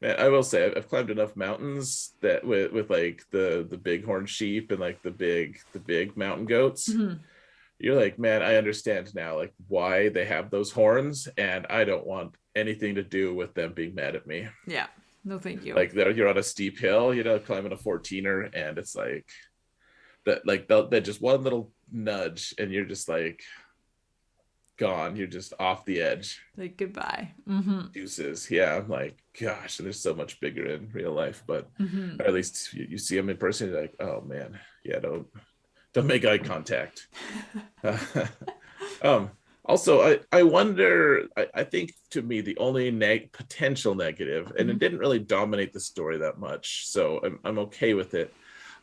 Man, I will say I've climbed enough mountains that with like the bighorn sheep and like the big mountain goats. Mm-hmm. You're like, man, I understand now like why they have those horns, and I don't want anything to do with them being mad at me. Yeah. No, thank you. Like you're on a steep hill, climbing a 14er, and it's like that just one little nudge, and you're just like gone. You're just off the edge. Like goodbye. Mm-hmm. Deuces. Yeah, I'm like, gosh, they're so much bigger in real life, but Mm-hmm. or at least you see them in person. You're like, oh man, yeah, don't make eye contact. um. Also, I wonder. I think to me the only potential negative, and Mm-hmm. it didn't really dominate the story that much, so I'm okay with it.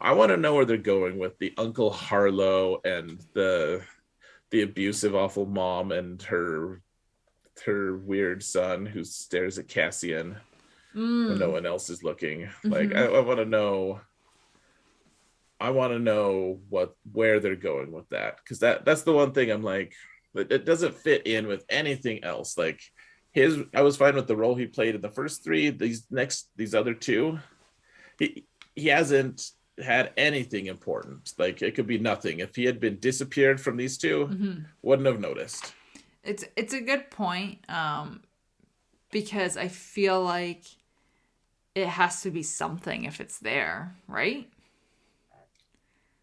I want to know where they're going with the Uncle Harlow and the abusive, awful mom and her weird son who stares at Cassian when no one else is looking. Like Mm-hmm. I want to know. I want to know where they're going with that, because that's the one thing I'm like, it doesn't fit in with anything else. Like I was fine with the role he played in the first three. These other two, he hasn't had anything important. Like it could be nothing. If he had been disappeared from these two, Mm-hmm. wouldn't have noticed. It's a good point. Because I feel like it has to be something if it's there, right?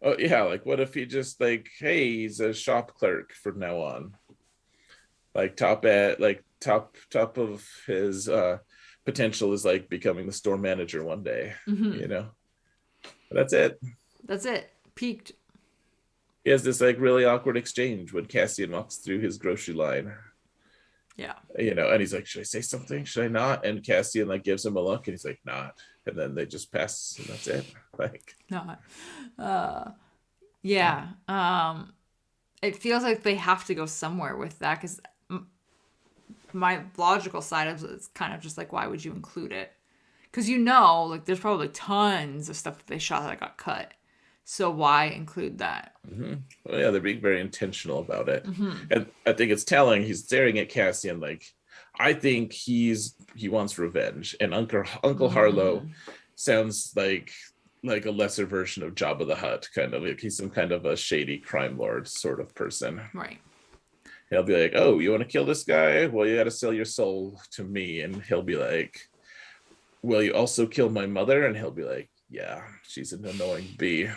Oh yeah, like what if he just like, hey, he's a shop clerk from now on, like top of his potential is like becoming the store manager one day, Mm-hmm. you know. But that's it. That's it. Peaked. He has this like really awkward exchange when Cassian walks through his grocery line, Yeah. you know, and he's like, should I say something, should I not? And Cassian like gives him a look and he's like, not. And then they just pass and that's it. Like, Not. Yeah. It feels like they have to go somewhere with that because my logical side of it is kind of just like, why would you include it? Because like there's probably tons of stuff that they shot that got cut. So why include that? well, yeah, they're being very intentional about it. Mm-hmm. And I think it's telling. He's staring at Cassian like, I think he wants revenge. And Uncle Harlow sounds like a lesser version of Jabba the Hutt, kind of like he's some kind of a shady crime lord sort of person. Right. He'll be like, oh, you want to kill this guy? Well, you got to sell your soul to me. And he'll be like, will you also kill my mother? And he'll be like, yeah, she's an annoying bee.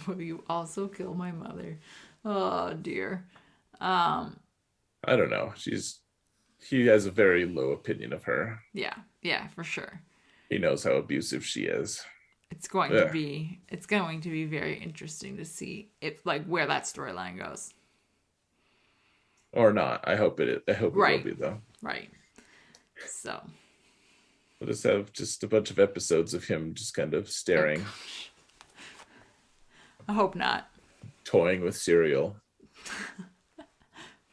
Will you also kill my mother? Oh dear. I don't know. He has a very low opinion of her. Yeah, for sure. He knows how abusive she is. It's going to be very interesting to see if like where that storyline goes. Or not. I hope it will be though. Right. So we'll just have just a bunch of episodes of him just kind of staring. I hope not. Toying with cereal.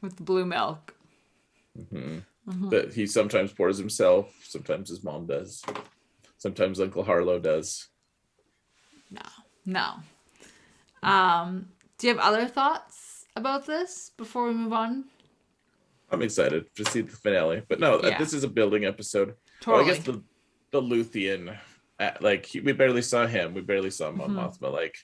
With the blue milk. That he sometimes pours himself, sometimes his mom does. Sometimes Uncle Harlow does. No. Do you have other thoughts about this before we move on? I'm excited to see the finale. But no, this is a building episode. Totally. Well, I guess the Luthian, we barely saw him. We barely saw Mon Mothma. Like,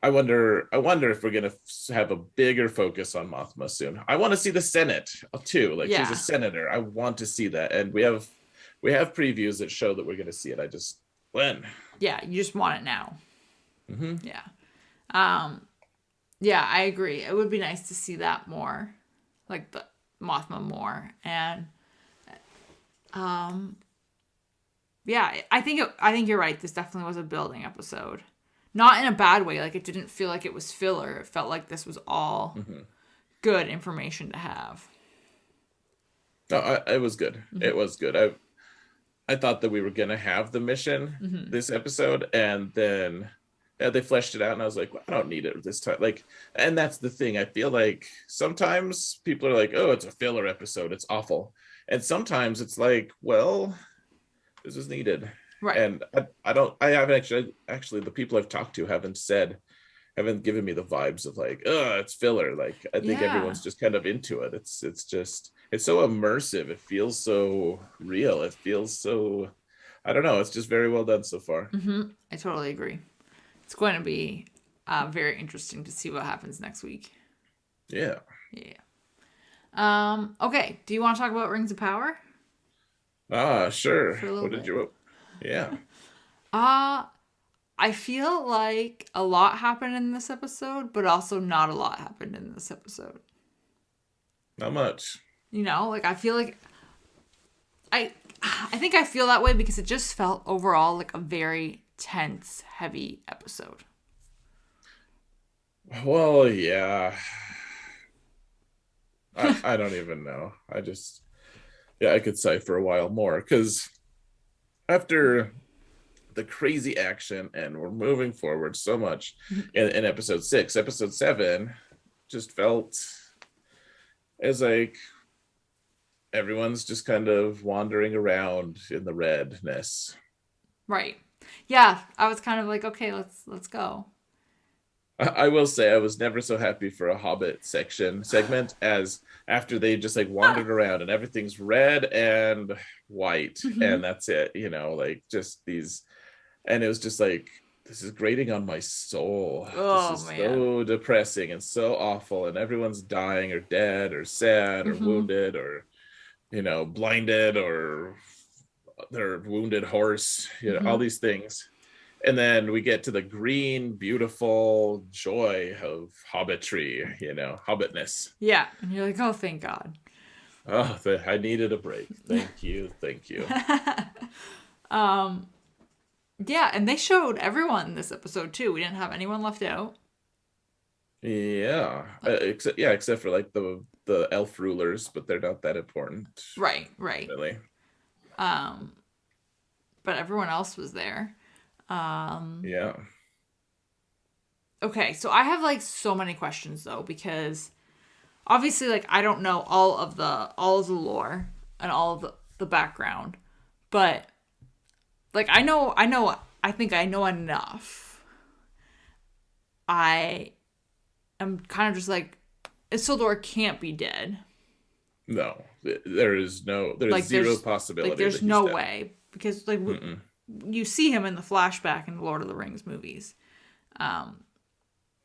I wonder if we're gonna have a bigger focus on Mothma soon. I want to see the Senate too. Like, she's a senator. I want to see that, and we have previews that show that we're gonna see it. When? Yeah, you just want it now. Yeah. Yeah, I agree. It would be nice to see that more, like the Mothma more, and yeah, I think you're right. This definitely was a building episode. Not in a bad way. Like, it didn't feel like it was filler. It felt like this was all good information to have. No, it was good. It was good. I thought that we were going to have the mission this episode, and then they fleshed it out, and I was like, well, I don't need it this time. Like, and that's the thing. I feel like sometimes people are like, oh, it's a filler episode. It's awful. And sometimes it's like, well, this is needed. Right. And I haven't actually the people I've talked to haven't given me the vibes of like, oh, it's filler. Like, I think everyone's just kind of into it. It's so immersive. It feels so real. It feels so, I don't know. It's just very well done so far. I totally agree. It's going to be very interesting to see what happens next week. Yeah. Okay. Do you want to talk about Rings of Power? Sure. What did you? Yeah. I feel like a lot happened in this episode, but also not a lot happened in this episode. Not much. Like, I feel like I think I feel that way because it just felt overall like a very tense, heavy episode. Well, yeah. I don't even know. I could sigh for a while more because after the crazy action and we're moving forward so much in episode 6, episode 7 just felt as like everyone's just kind of wandering around in the redness. Right. Yeah, I was kind of like, okay, let's go. I will say I was never so happy for a Hobbit segment as after they just like wandered around and everything's red and white and that's it, like just these, and it was just like, this is grating on my soul. This is so depressing and so awful, and everyone's dying or dead or sad or wounded or blinded or their wounded horse, all these things. And then we get to the green, beautiful joy of hobbitry, hobbitness. Yeah. And you're like, oh, thank God. Oh, I needed a break. Thank you, thank you. um, yeah, and they showed everyone in this episode too. We didn't have anyone left out. Yeah, Like, except for like the elf rulers, but they're not that important, right, right. really. Um, but everyone else was there. Um, Yeah. okay, so I have like so many questions though because obviously like I don't know all of the lore and all of the background, but like I think I know enough. I am kind of just like Isildur can't be dead. No, there's Like zero like possibility there's that he's no dead. way because like Mm-mm. you see him in the flashback in the Lord of the Rings movies. Um,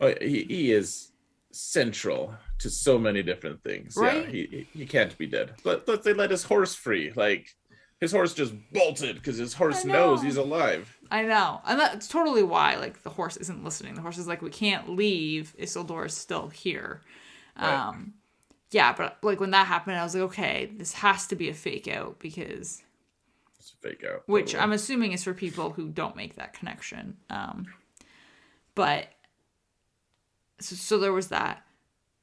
Oh, he is central to so many different things. Yeah, right? he can't be dead. But they let his horse free. Like his horse just bolted because his I horse knows know. he's alive. I know. And that's totally why like the horse isn't listening. The horse is like we can't leave. Isildur is still here. Right. Um yeah, but like when that happened I was like okay, this has to be a fake out because It's a fake out, which totally. I'm assuming is for people who don't make that connection. But so there was that.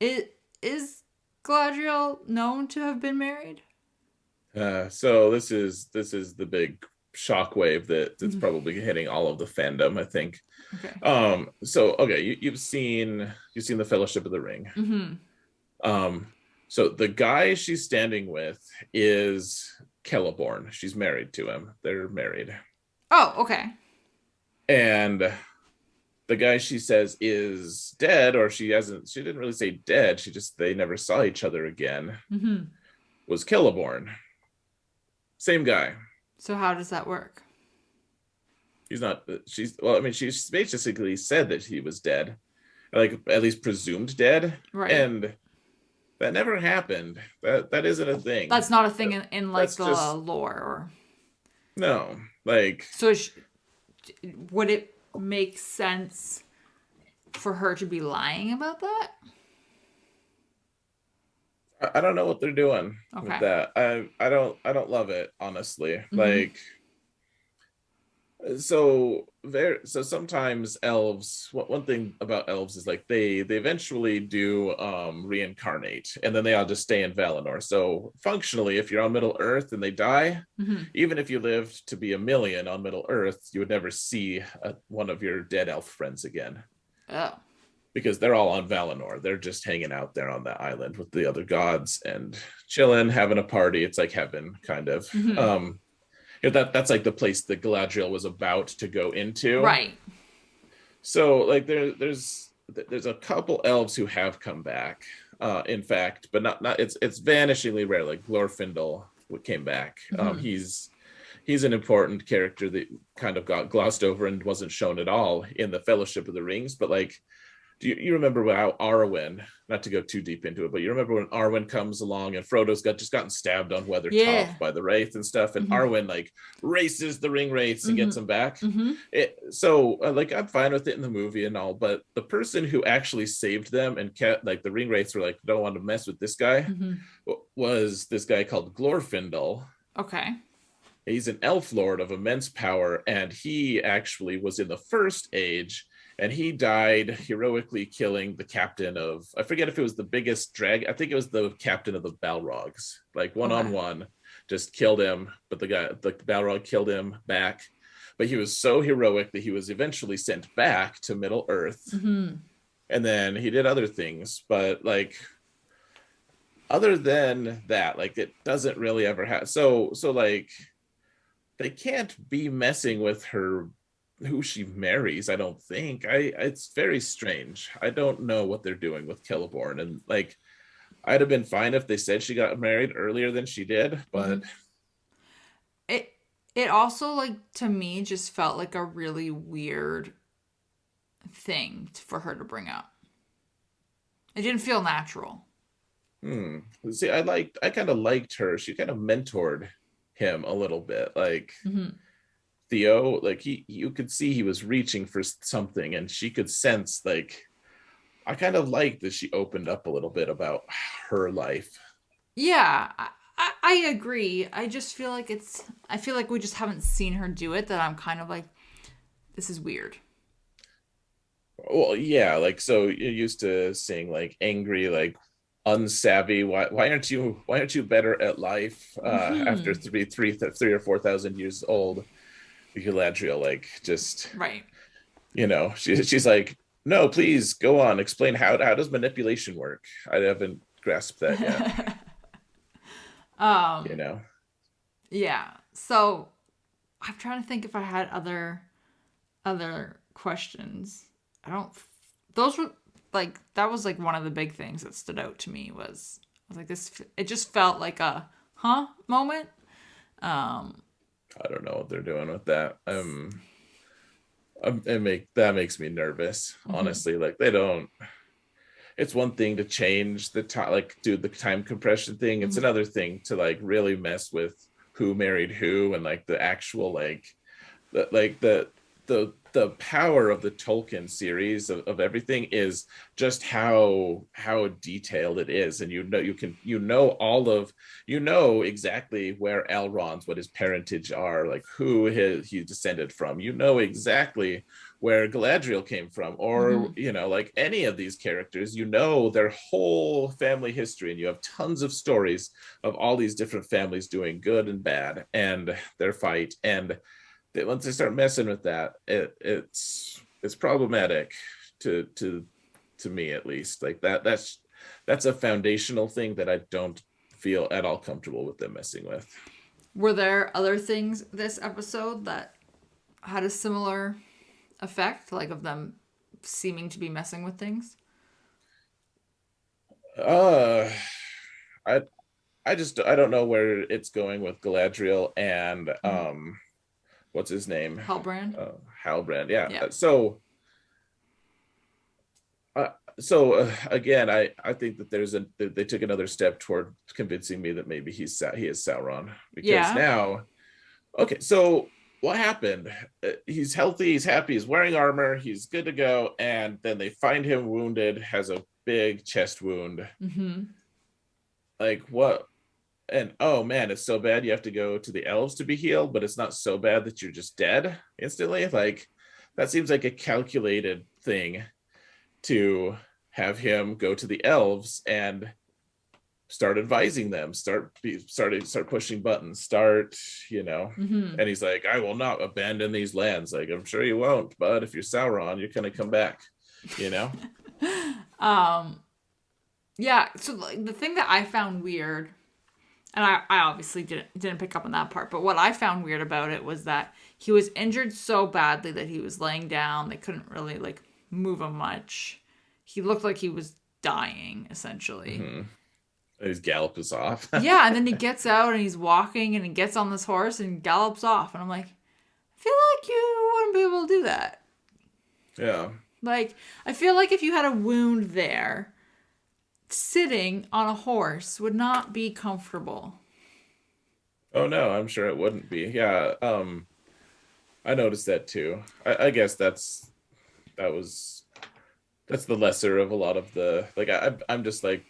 It is Galadriel known to have been married? So this is the big shockwave that's Mhm. probably hitting all of the fandom, I think. Okay. So okay, you've seen the Fellowship of the Ring. Mhm. Um, so the guy she's standing with is Celeborn. She's married to him. They're married. Oh, okay. And the guy she says is dead, or she didn't really say dead, they never saw each other again, Mhm. was Celeborn. Same guy. So how does that work? She's not she's well, I mean, she's basically said that he was dead, like at least presumed dead. Right. And that never happened. That isn't a thing. That's not a thing in like That's the just lore or no. Like so would it make sense for her to be lying about that? I don't know what they're doing with Okay. that. I don't love it, honestly. Mhm. Like so sometimes elves, one thing about elves is like they eventually do reincarnate, and then they all just stay in Valinor. So functionally, if you're on Middle Earth and they die, Mhm. even if you lived to be a million on Middle Earth, you would never see one of your dead elf friends again, Oh. because they're all on Valinor. They're just hanging out there on that island with the other gods and chilling, having a party. It's like heaven, kind of. Mhm. That's like the place that Galadriel was about to go into. Right. So like there's a couple elves who have come back, in fact, but not it's vanishingly rare. Like Glorfindel came back. Mhm. He's an important character that kind of got glossed over and wasn't shown at all in the Fellowship of the Rings. But like, do you remember how Arwen, not to go too deep into it, but you remember when Arwen comes along and Frodo's just gotten stabbed on Weathertop Yeah. by the Wraith and stuff, and Mhm. Arwen like races the ring wraiths and gets Mhm. them back. Mhm. Like I'm fine with it in the movie and all, but the person who actually saved them and kept like the ring wraiths were like, don't want to mess with this guy, Mhm. was this guy called Glorfindel. Okay. He's an elf lord of immense power, and he actually was in the First Age, and he died heroically killing the captain of, I forget if it was the biggest drag, I think it was the captain of the Balrogs, like one on Okay. one, just killed him. But the Balrog killed him back. But he was so heroic that he was eventually sent back to Middle Earth, Mhm. and then he did other things. But like, other than that, like it doesn't really ever have. So like they can't be messing with her, who she marries. I don't think. It's very strange. I don't know what they're doing with Celeborn, and like I'd have been fine if they said she got married earlier than she did, but Mhm. It it also like to me just felt like a really weird thing for her to bring up. It didn't feel natural. hmm. See, I kind of liked her. She kind of mentored him a little bit, like Mhm. Theo. Like you could see he was reaching for something, and she could sense like I kind of liked that she opened up a little bit about her life. Yeah, I agree. I just feel like I feel like we just haven't seen her do it, that I'm kind of like, this is weird. Well, yeah, like so you're used to seeing like angry, like unsavvy. Why aren't you better at life after Hmm. three or 4,000 years old? Galadriel, like just Right. she's like, no, please go on, explain how does manipulation work? I haven't grasped that yet. You um, know, yeah. So I'm trying to think if I had other questions. I don't. Those were like, that was like one of the big things that stood out to me was, I was like, this. It just felt like a moment. Um. I don't know what they're doing with that. That makes me nervous, Mhm. honestly. Like they don't. It's one thing to change the time, like do the time compression thing. It's Mhm. another thing to like really mess with who married who and like the actual the power of the Tolkien series of everything is just how detailed it is, and you know all of you know exactly where Elrond's what his parentage are, like who he descended from. You know exactly where Galadriel came from, or Mhm. like any of these characters, you know their whole family history, and you have tons of stories of all these different families doing good and bad and their fight. And once they start messing with that, it's problematic to me at least. Like that's a foundational thing that I don't feel at all comfortable with them messing with. Were there other things this episode that had a similar effect, like of them seeming to be messing with things? Uh I I don't know where it's going with Galadriel and Mhm. what's his name? Hellbrand. Halbrand. Yeah. Yeah. Uh, again, I think that they took another step toward convincing me that maybe he is Sauron, because Yeah. now, okay, so what happened? He's healthy, he's happy, he's wearing armor, he's good to go, and then they find him wounded, has a big chest wound. Mm-hmm. Like what? And oh man, it's so bad you have to go to the elves to be healed, but it's not so bad that you're just dead instantly. Like that seems like a calculated thing to have him go to the elves and start advising them, start pushing buttons, you know. Mm-hmm. And he's like, I will not abandon these lands. Like, I'm sure you won't, but if you're Sauron, you're gonna come back, you know. Um. Yeah. So like, the thing that I found weird, and I obviously didn't pick up on that part, but what I found weird about it was that he was injured so badly that he was laying down. They couldn't really like move him much. He looked like he was dying essentially. Mm-hmm. His gallop is off. Yeah, and then he gets out and he's walking and he gets on this horse and gallops off. And I'm like, I feel like you wouldn't be able to do that. Yeah. Like, I feel like if you had a wound there, sitting on a horse would not be comfortable. Oh no, I'm sure it wouldn't be. Yeah. I noticed that too. I guess that was that's the lesser of a lot of the like. I'm just like,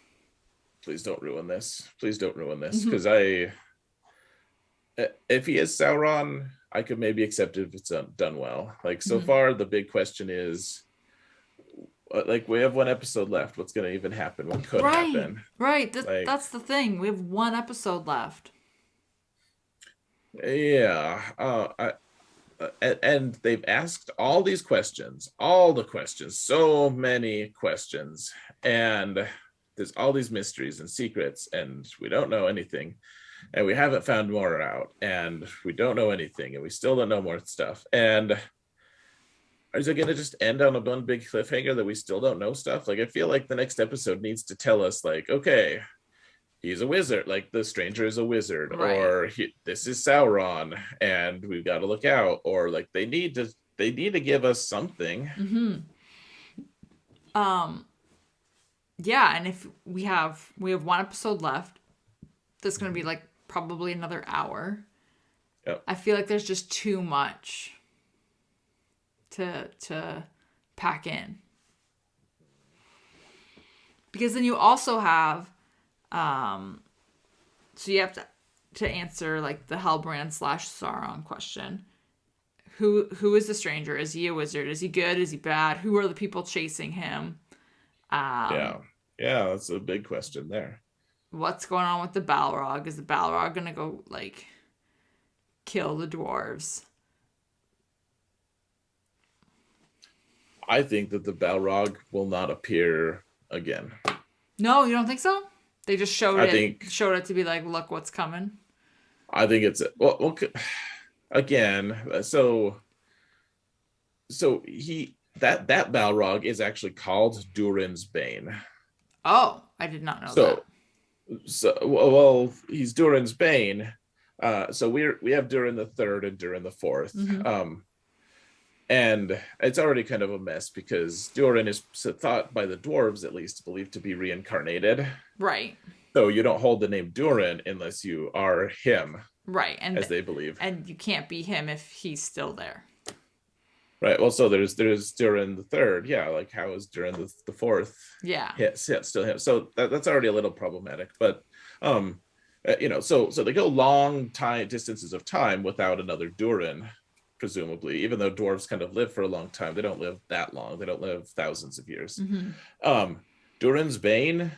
please don't ruin this. Please don't ruin this, Mm-hmm. because if he is Sauron, I could maybe accept it if it's done well. Like so Mm-hmm. far, the big question is, like we have one episode left. What's going to even happen? What could Right, happen? right. Like, That's the thing. We have one episode left. yeah, and they've asked all these questions, all the questions, so many questions, and there's all these mysteries and secrets, and we don't know anything, and we haven't found more out, and we don't know anything, and we still don't know more stuff. And is it going to just end on a one big cliffhanger that we still don't know stuff? Like, I feel like the next episode needs to tell us, like, okay, he's a wizard, like the stranger is a wizard, Right. or this is Sauron, and we've got to look out, or like they need to give us something. Mm-hmm. Um. Yeah, and if we have one episode left, that's gonna be like probably another hour. Yep. I feel like there's just too much to pack in, because then you also have um So you have to answer like the Hellbrand / Sauron question. Who is the stranger? Is he a wizard? Is he good? Is he bad? Who are the people chasing him? Yeah. Yeah, that's a big question there. What's going on with the Balrog? Is the Balrog gonna go like kill the dwarves? I think that the Balrog will not appear again. No, you don't think so? They just I think showed it to be like, look what's coming. I think it's again. So he that Balrog is actually called Durin's Bane. Oh, I did not know So well, he's Durin's Bane. So we have Durin the Third and Durin the Fourth. that. And it's already kind of a mess because Durin is thought by the dwarves, at least, believed to be reincarnated. Right. So you don't hold the name Durin unless you are him, Right. as they believe. And you can't be him if he's still there. Right. Well, so there's Durin the Third. Yeah. Like how is Durin the Fourth? Yeah. Yes. Yeah, still him. So that's already a little problematic. But so they go long distances of time without another Durin, presumably, even though dwarves kind of live for a long time. They don't live that long. They don't live thousands of years. Durin's Bane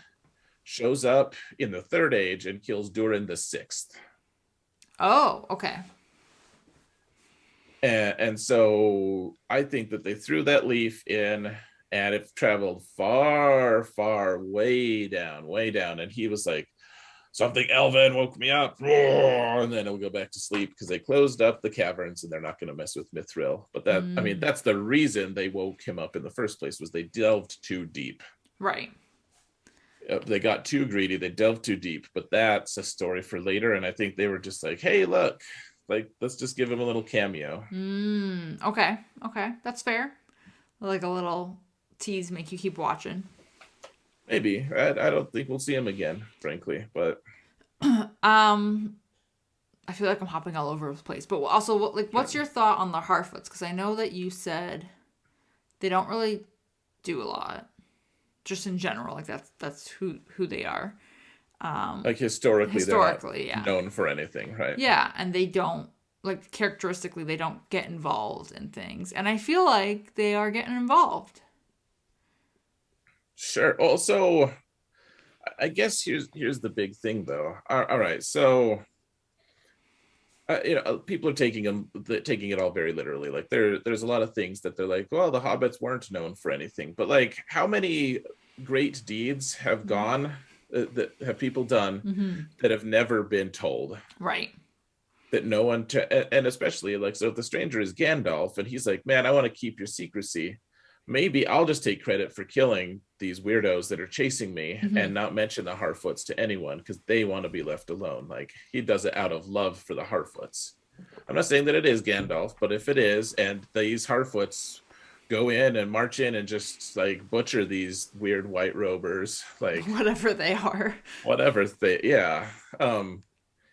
shows up in the Third Age and kills Durin the Sixth. Oh, okay. And so I think that they threw that leaf in and it traveled far, far, way down. And he was like, something elven woke me up. And then he'll go back to sleep because they closed up the caverns and they're not going to mess with Mithril. But that's the reason they woke him up in the first place, was they delved too deep. Right. They got too greedy. They delved too deep. But that's a story for later. And I think they were just like, hey, look, like, let's just give him a little cameo. Okay. That's fair. Like a little tease, make you keep watching. Maybe. I don't think we'll see him again, frankly. But I feel like I'm hopping all over the place. But also, what's your thought on the Harfoots? Because I know that you said they don't really do a lot, just in general. Like that's who they are. Like historically they're not yeah, known for anything, right? Yeah, and they don't, like, characteristically, they don't get involved in things. And I feel like they are getting involved. Sure. Also, I guess here's the big thing, though. All right, so people are taking it all very literally. Like there's a lot of things that they're like, well, the hobbits weren't known for anything, but like, how many great deeds have gone that have people done that have never been told? Right. That no one and especially like, so if the stranger is Gandalf and he's like, man, I want to keep your secrecy, maybe I'll just take credit for killing these weirdos that are chasing me and not mention the Harfoots to anyone because they want to be left alone. Like, he does it out of love for the Harfoots. I'm not saying that it is Gandalf, but if it is, and these Harfoots go in and march in and just like butcher these weird white robers, like whatever they are,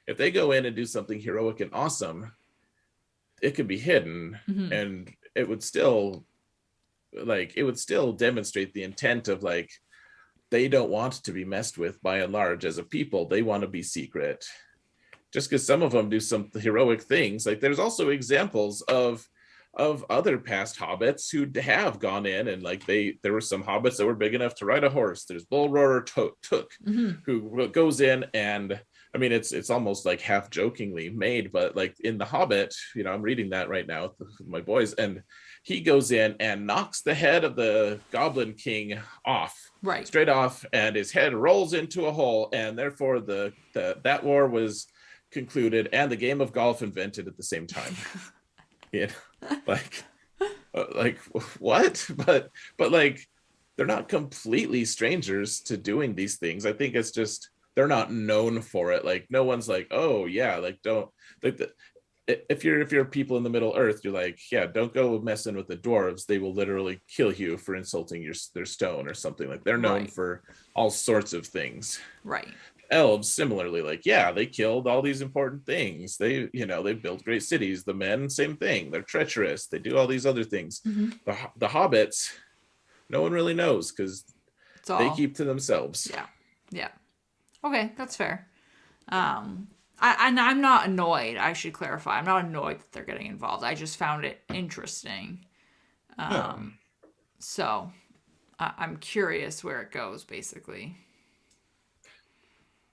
if they go in and do something heroic and awesome, it could be hidden and it would still demonstrate the intent of, like, they don't want to be messed with by and large as a people. They want to be secret. Just because some of them do some heroic things, like there's also examples of other past hobbits who have gone in and like there were some hobbits that were big enough to ride a horse. There's Bull Roarer Took, who goes in, and I mean, it's almost like half jokingly made, but like in The Hobbit, I'm reading that right now with my boys, and he goes in and knocks the head of the Goblin King off, right, straight off, and his head rolls into a hole, and therefore that war was concluded and the game of golf invented at the same time. Like what? But like, they're not completely strangers to doing these things. I think it's just they're not known for it. Like, no one's like, oh yeah, like, don't like if you're people in the Middle Earth, you're like, yeah, don't go messing with the dwarves. They will literally kill you for insulting their stone or something. Like, they're known for all sorts of things. Right. Elves similarly, like, yeah, they killed all these important things. They built great cities. The men, same thing. They're treacherous. They do all these other things. The hobbits, no one really knows because they keep to themselves. Yeah. Okay, that's fair. I'm not annoyed. I should clarify. I'm not annoyed that they're getting involved. I just found it interesting. Yeah. So I'm curious where it goes, basically.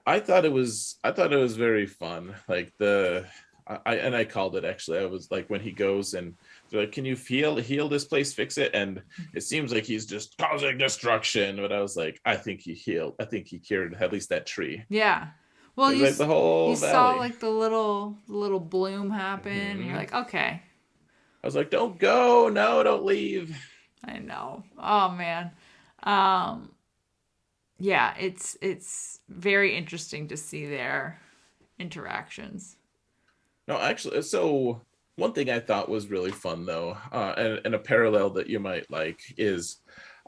I thought it was very fun. Like I called it actually. I was like when he goes and they're like, "Can you heal this place, fix it?" And it seems like he's just causing destruction. But I was like, I think he healed. I think he cured at least that tree. Yeah. Well, It was like the you whole saw valley. like the little bloom happen, and you're Hmm. like, okay, I was like, "Don't go, no, don't leave." I know. Oh man. Um, yeah, it's very interesting to see their interactions. No, actually, so one thing I thought was really fun though, and a parallel that you might like is,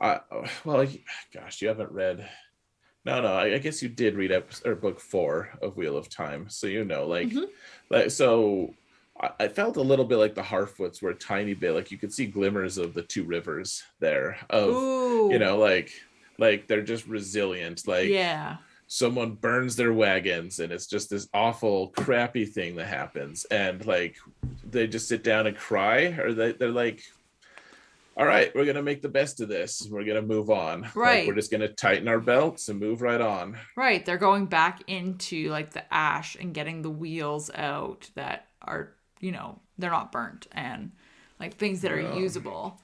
uh, well, gosh, you haven't read. No, no, I guess you did read book 4 of Wheel of Time, so Hmm. like so. I felt a little bit like the Harfoots were a tiny bit like you could see glimmers of the two rivers there of, you Ooh, know, like they're just resilient. Like yeah, someone burns their wagons and it's just this awful crappy thing that happens and like they just sit down and cry or they're like, all right, we're gonna make the best of this, we're gonna move on, like we're right, just gonna tighten our belts and move right on. right. They're going back into like the ash and getting the wheels out that are, they're not burnt and like things that are Yeah, usable.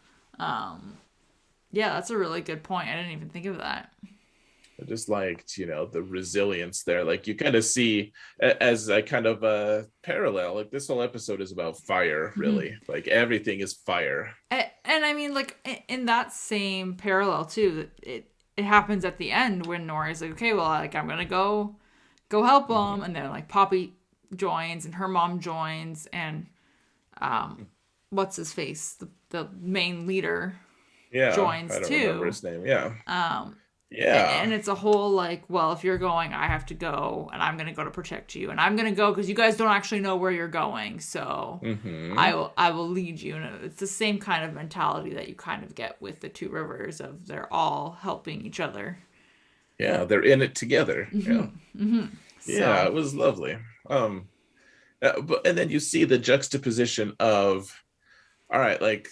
Yeah, that's a really good point. I didn't even think of that. I just liked, the resilience there. Like you kind of see as a kind of a parallel, like this whole episode is about fire, Hmm. really. Like everything is fire. And I mean, like in that same parallel too, that it happens at the end when Nori's like, okay, well, like I'm gonna go help them, Hmm. and then like Poppy joins and her mom joins, and what's his face, the main leader Yeah, joins I don't remember too. his name. Yeah. Um, Yeah. and it's a whole like, well, if you're going, I have to go, and I'm gonna go to protect you, and I'm gonna go because you guys don't actually know where you're going, so Hmm. I will lead you. And it's the same kind of mentality that you kind of get with the two rivers of they're all helping each other. Yeah, they're in it together. Yeah. Yeah, So it was lovely. Um, but and then you see the juxtaposition of, all right, like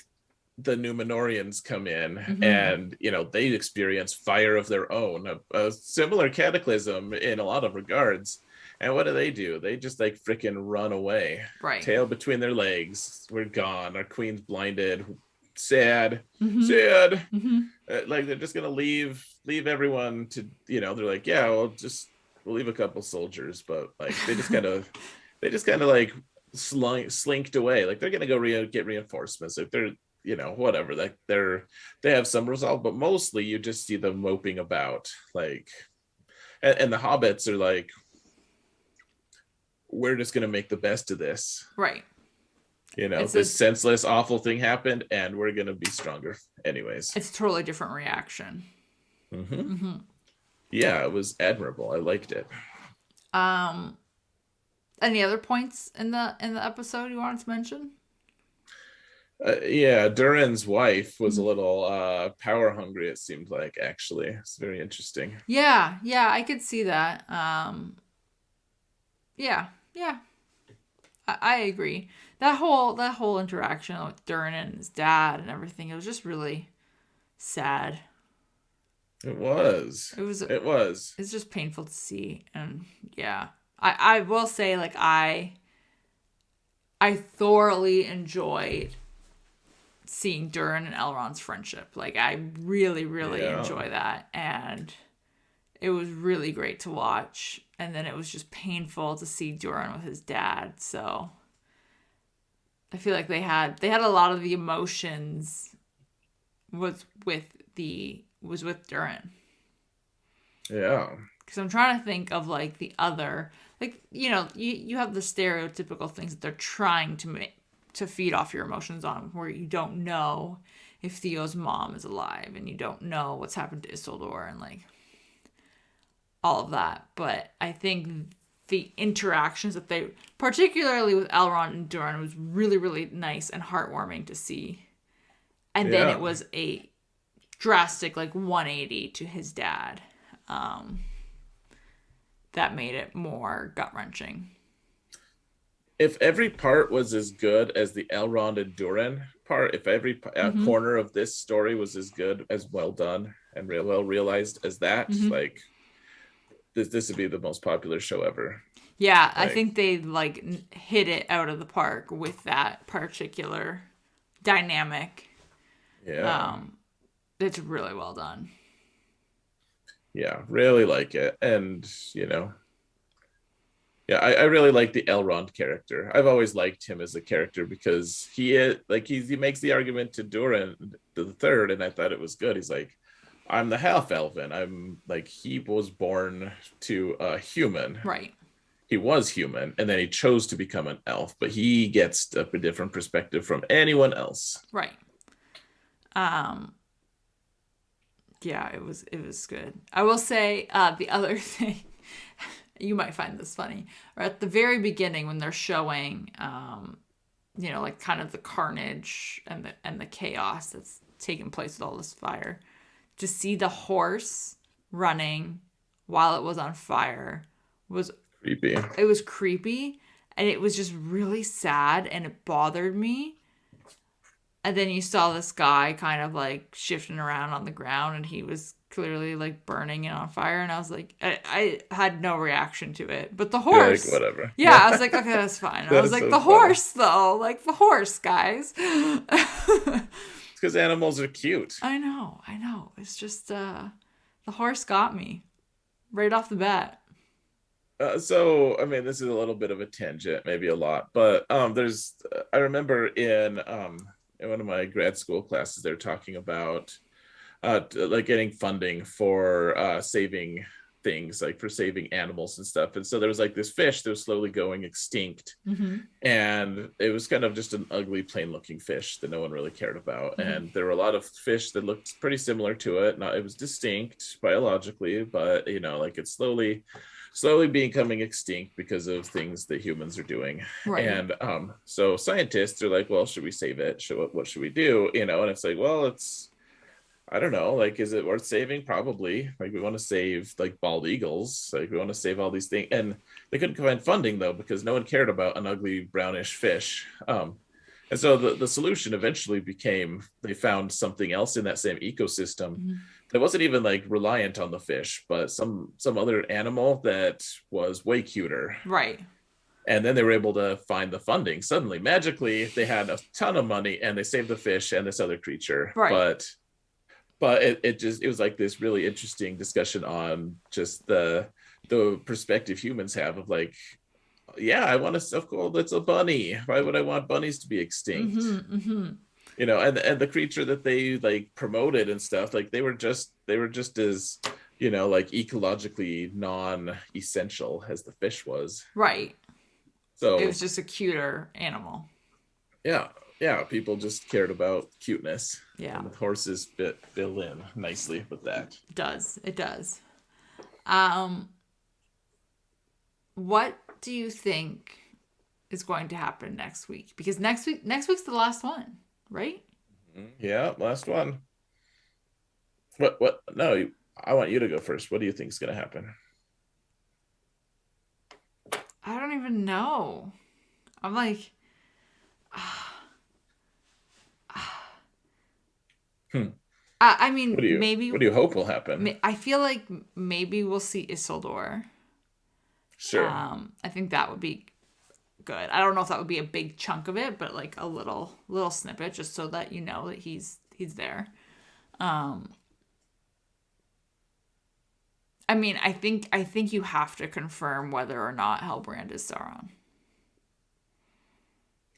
the Numenorians come in mhm. and they experience fire of their own, a similar cataclysm in a lot of regards. And what do? They just like freaking run away, Right. tail between their legs. We're gone. Our queen's blinded. Sad, Mhm. sad. Mhm. Like they're just gonna leave everyone to, they're like, yeah, we'll leave a couple soldiers, but like they just kind of like slinked away. Like they're gonna go get reinforcements. Like they're, whatever. Like they have some resolve, but mostly you just see them moping about. Like, and the hobbits are like, we're just gonna make the best of this. Right. It's a This senseless, awful thing happened, and we're gonna be stronger anyways. it's a totally different reaction. Hmm. Mhm. Yeah, it was admirable. I liked it. Um any other points in the episode you wanted to mention? Yeah, Durin's wife was a Mhm. little power hungry, it seemed like, actually. It's very interesting. Yeah, yeah, I could see that. Yeah, yeah, I agree. That whole interaction with Durin and his dad and everything, it was just really sad. It was. It was It was. it's just painful to see, and yeah, I will say like I thoroughly enjoyed seeing Durin and Elrond's friendship. Like I really really Yeah. enjoy that, and it was really great to watch. And then it was just painful to see Durin with his dad. So I feel like they had a lot of the emotions was with Durin. Yeah. Because I'm trying to think of like the other, like you have the stereotypical things that they're trying to feed off your emotions on, where you don't know if Theo's mom is alive and you don't know what's happened to Isildur and like all of that. But I think the interactions that they, particularly with Elrond and Durin, was really really nice and heartwarming to see. And then it Yeah. was a drastic like 180 to his dad. Um, that made it more gut-wrenching. If every part was as good as the Elrond and Durin part, if every Mm-hmm. corner of this story was as good, as well done and well realized as that, Mm-hmm. like this would be the most popular show ever. Yeah, I Like, think they like hit it out of the park with that particular dynamic. yeah, Um, it's really well done. yeah, really like it. And you know, yeah, I really like the Elrond character. I've always liked him as a character because he is like he makes the argument to Durin the third, and I thought it was good. He's like, I'm the half elven. I'm like he was born to a human. Right. He was human, and then he chose to become an elf, but he gets a different perspective from anyone else. Right. Um, yeah, it was good. I will say the other thing you might find this funny. Or at the very beginning when they're showing like kind of the carnage and the chaos that's taking place with all this fire. To see the horse running while it was on fire was Creepy. it was creepy and it was just really sad and it bothered me. And then you saw this guy kind of like shifting around on the ground and he was clearly like burning and on fire. And I was like, I had no reaction to it. But the You're like, horse, whatever. yeah, I was like, okay, that's fine. I was That's like, so the funny. horse though, like the horse, guys. It's because animals are cute. I know. It's just the horse got me right off the bat. So I mean, this is a little bit of a tangent, maybe a lot, but there's I remember in one of my grad school classes, they're talking about like getting funding for saving things, like for saving animals and stuff. And so there was like this fish that was slowly going extinct, Mm-hmm. and it was kind of just an ugly, plain looking fish that no one really cared about. Mm-hmm. And there were a lot of fish that looked pretty similar to it. Now it was distinct biologically, but you know, like it's slowly becoming extinct because of things that humans are doing. Right. And so scientists are like, well, should we save it? What should we do? You know, and it's like, well, it's I don't know, like, is it worth saving? Probably. Like, we want to save like bald eagles, like we want to save all these things. And they couldn't find funding though, because no one cared about an ugly brownish fish. And so the solution eventually became they found something else in that same ecosystem Mm-hmm. that wasn't even like reliant on the fish, but some other animal that was way cuter. Right. And then they were able to find the funding. Suddenly, magically, they had a ton of money and they saved the fish and this other creature. Right. But it was like this really interesting discussion on just the perspective humans have of like, yeah, I want a stuff called that's a bunny. Why would I want bunnies to be extinct? Mm-hmm. Mm-hmm. You know, and the creature that they like promoted and stuff, like they were just as, you know, like ecologically non-essential as the fish was. Right. It So was just a cuter animal. yeah, yeah, people just cared about cuteness, Yeah. and the horses fill in nicely with that. It does. It does. Um, what do you think is going to happen next week? Because next week's the last one, right? Yeah, last one. What? No, I want you to go first. What do you think is going to happen? I don't even know. I'm like, Hmm. I mean, What do you hope will happen? I feel like maybe we'll see Isildur. Sure. I think that would be good. I don't know if that would be a big chunk of it, but like a little snippet, just so that you know that he's there. Um, I mean, I think you have to confirm whether or not Hellbrand is Sauron.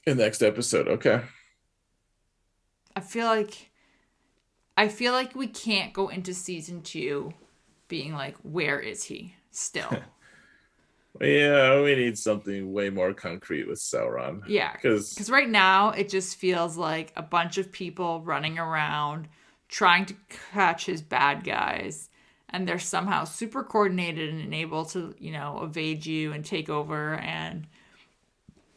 In the next episode, okay. I feel like I feel like we can't go into season 2 being like, where is he still? Yeah, we need something way more concrete with Sauron. Yeah, Because because right now it just feels like a bunch of people running around trying to catch his bad guys, and they're somehow super coordinated and able to, evade you and take over and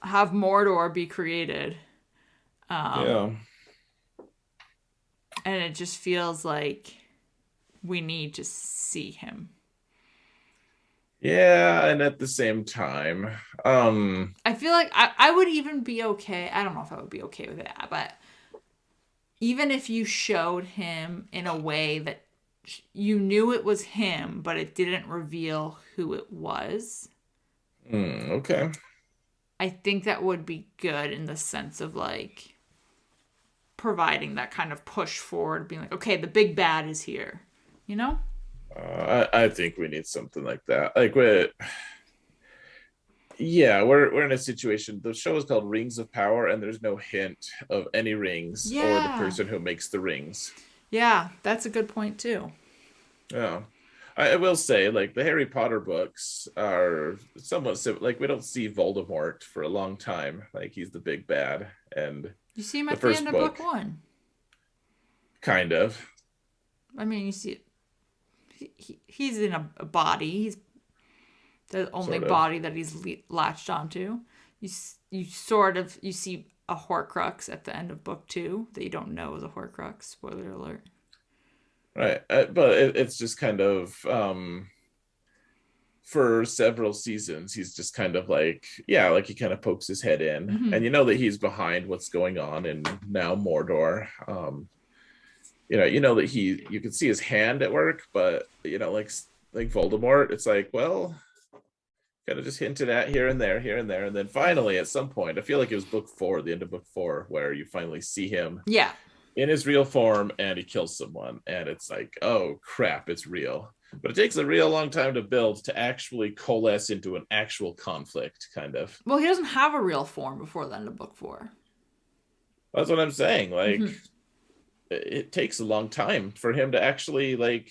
have Mordor be created. yeah, And it just feels like we need to see him. Yeah, and at the same time, I feel like I would even be okay. I don't know if I would be okay with it, but even if you showed him in a way that you knew it was him, but it didn't reveal who it was, okay. I think that would be good in the sense of like providing that kind of push forward, being like, okay, the big bad is here, you know? I think we need something like that. Like yeah, we're in a situation. The show is called Rings of Power, and there's no hint of any rings or the Yeah. person who makes the rings. Yeah, that's a good point too. Yeah. I will say, like the Harry Potter books are somewhat like we don't see Voldemort for a long time. Like he's the big bad, and You see him the at the first end of book, book one. kind of, I mean, you see, he's in a body. He's the only sort of. body that he's latched onto. You sort of you see a Horcrux at the end of book two that you don't know is a Horcrux. Spoiler alert. Right. But it's just kind of for several seasons, he's just kind of like, yeah, like he kind of pokes his head in, Mm-hmm. and you know that he's behind what's going on in now Mordor. You know that you can see his hand at work, but like Voldemort, it's like, well, kind of just hinted at here and there, and then finally at some point, I feel like it was book four, the end of book four, where you finally see him Yeah. in his real form and he kills someone, and it's like, oh crap, it's real. But it takes a real long time to build to actually coalesce into an actual conflict, kind of. Well, he doesn't have a real form before the end of book four. That's what I'm saying. Like, Mm-hmm. it takes a long time for him to actually like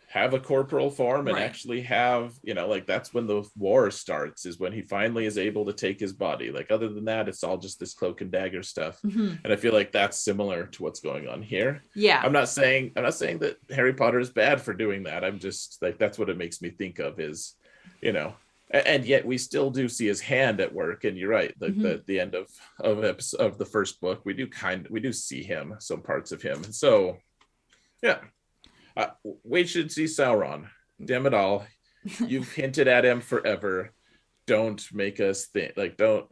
have a corporal form and Right. actually have, like that's when the war starts, is when he finally is able to take his body. Like other than that, it's all just this cloak and dagger stuff. Mm-hmm. And I feel like that's similar to what's going on here. Yeah. I'm not saying that Harry Potter is bad for doing that. I'm just like, that's what it makes me think of is, you know, and yet we still do see his hand at work. And you're right, Mm-hmm. the end of the first book, we do see him, some parts of him. And so yeah, we should see Sauron. Damn it all. You've hinted at him forever. Don't make us think, like, don't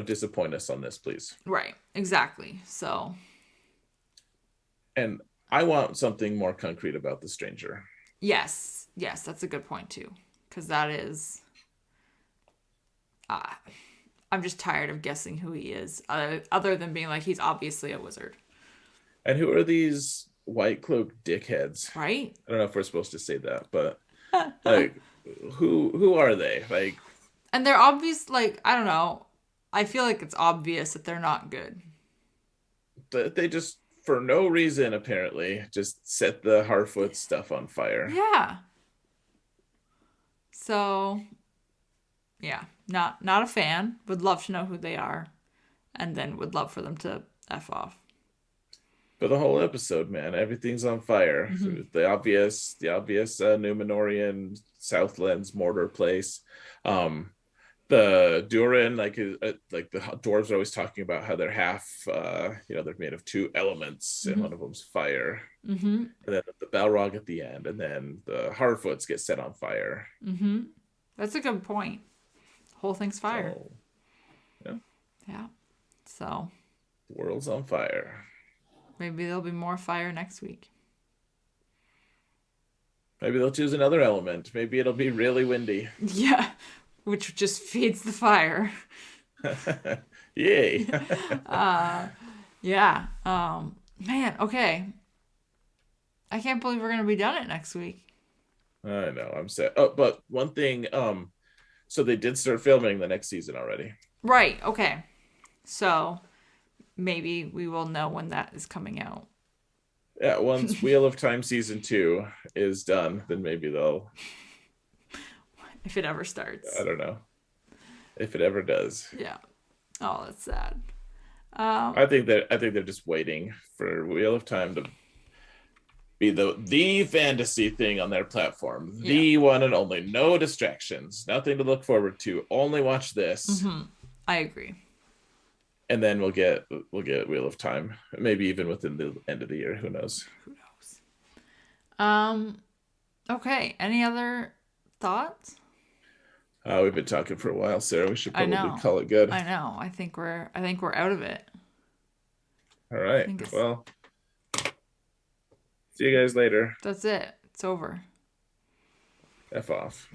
disappoint us on this, please. Right. Exactly. So And I want something more concrete about the stranger. yes, yes, that's a good point too, because that is. Uh, I'm just tired of guessing who he is, other than being like he's obviously a wizard, And who are these white cloak dickheads? right? I don't know if we're supposed to say that, but like, who are they? Like, And they're obvious. Like I don't know. I feel like it's obvious that they're not good. they just for no reason apparently just set the Harfoot stuff on fire. Yeah. So yeah, not a fan. Would love to know who they are, and then would love for them to f off. For the whole episode, man, everything's on fire. Mm-hmm. The obvious Numenorian Southlands Mordor place. Um, the Durin, like the dwarves are always talking about how they're half, they're made of two elements, and Mm-hmm. one of them's fire. Mm-hmm. And then the Balrog at the end, and then the Harfoots get set on fire. Mm-hmm. That's a good point. Whole thing's fire. So, yeah, Yeah. So the world's on fire. maybe there'll be more fire next week. Maybe they'll choose another element. Maybe it'll be really windy. Yeah. Which just feeds the fire. Yay. Yeah. Man, okay. I can't believe we're gonna be done it next week. I know, I'm sad. Oh, but one thing, so they did start filming the next season already. Right, okay. So maybe we will know when that is coming out. Yeah, once Wheel of Time season 2 is done, then maybe they'll, If it ever starts. I don't know if it ever does. Yeah. Oh, that's sad. I think they're just waiting for Wheel of Time to be the fantasy thing on their platform, Yeah. the one and only, no distractions, nothing to look forward to, only watch this. Mm-hmm. I agree. And then we'll get Wheel of Time, maybe even within the end of the year, who knows. Who knows? Okay. Any other Thoughts? We've been talking for a while, Sarah. We should I probably know. call it good. I know. I think we're out of it. All I right. think it's Well, see you guys later. that's it. It's over. F off.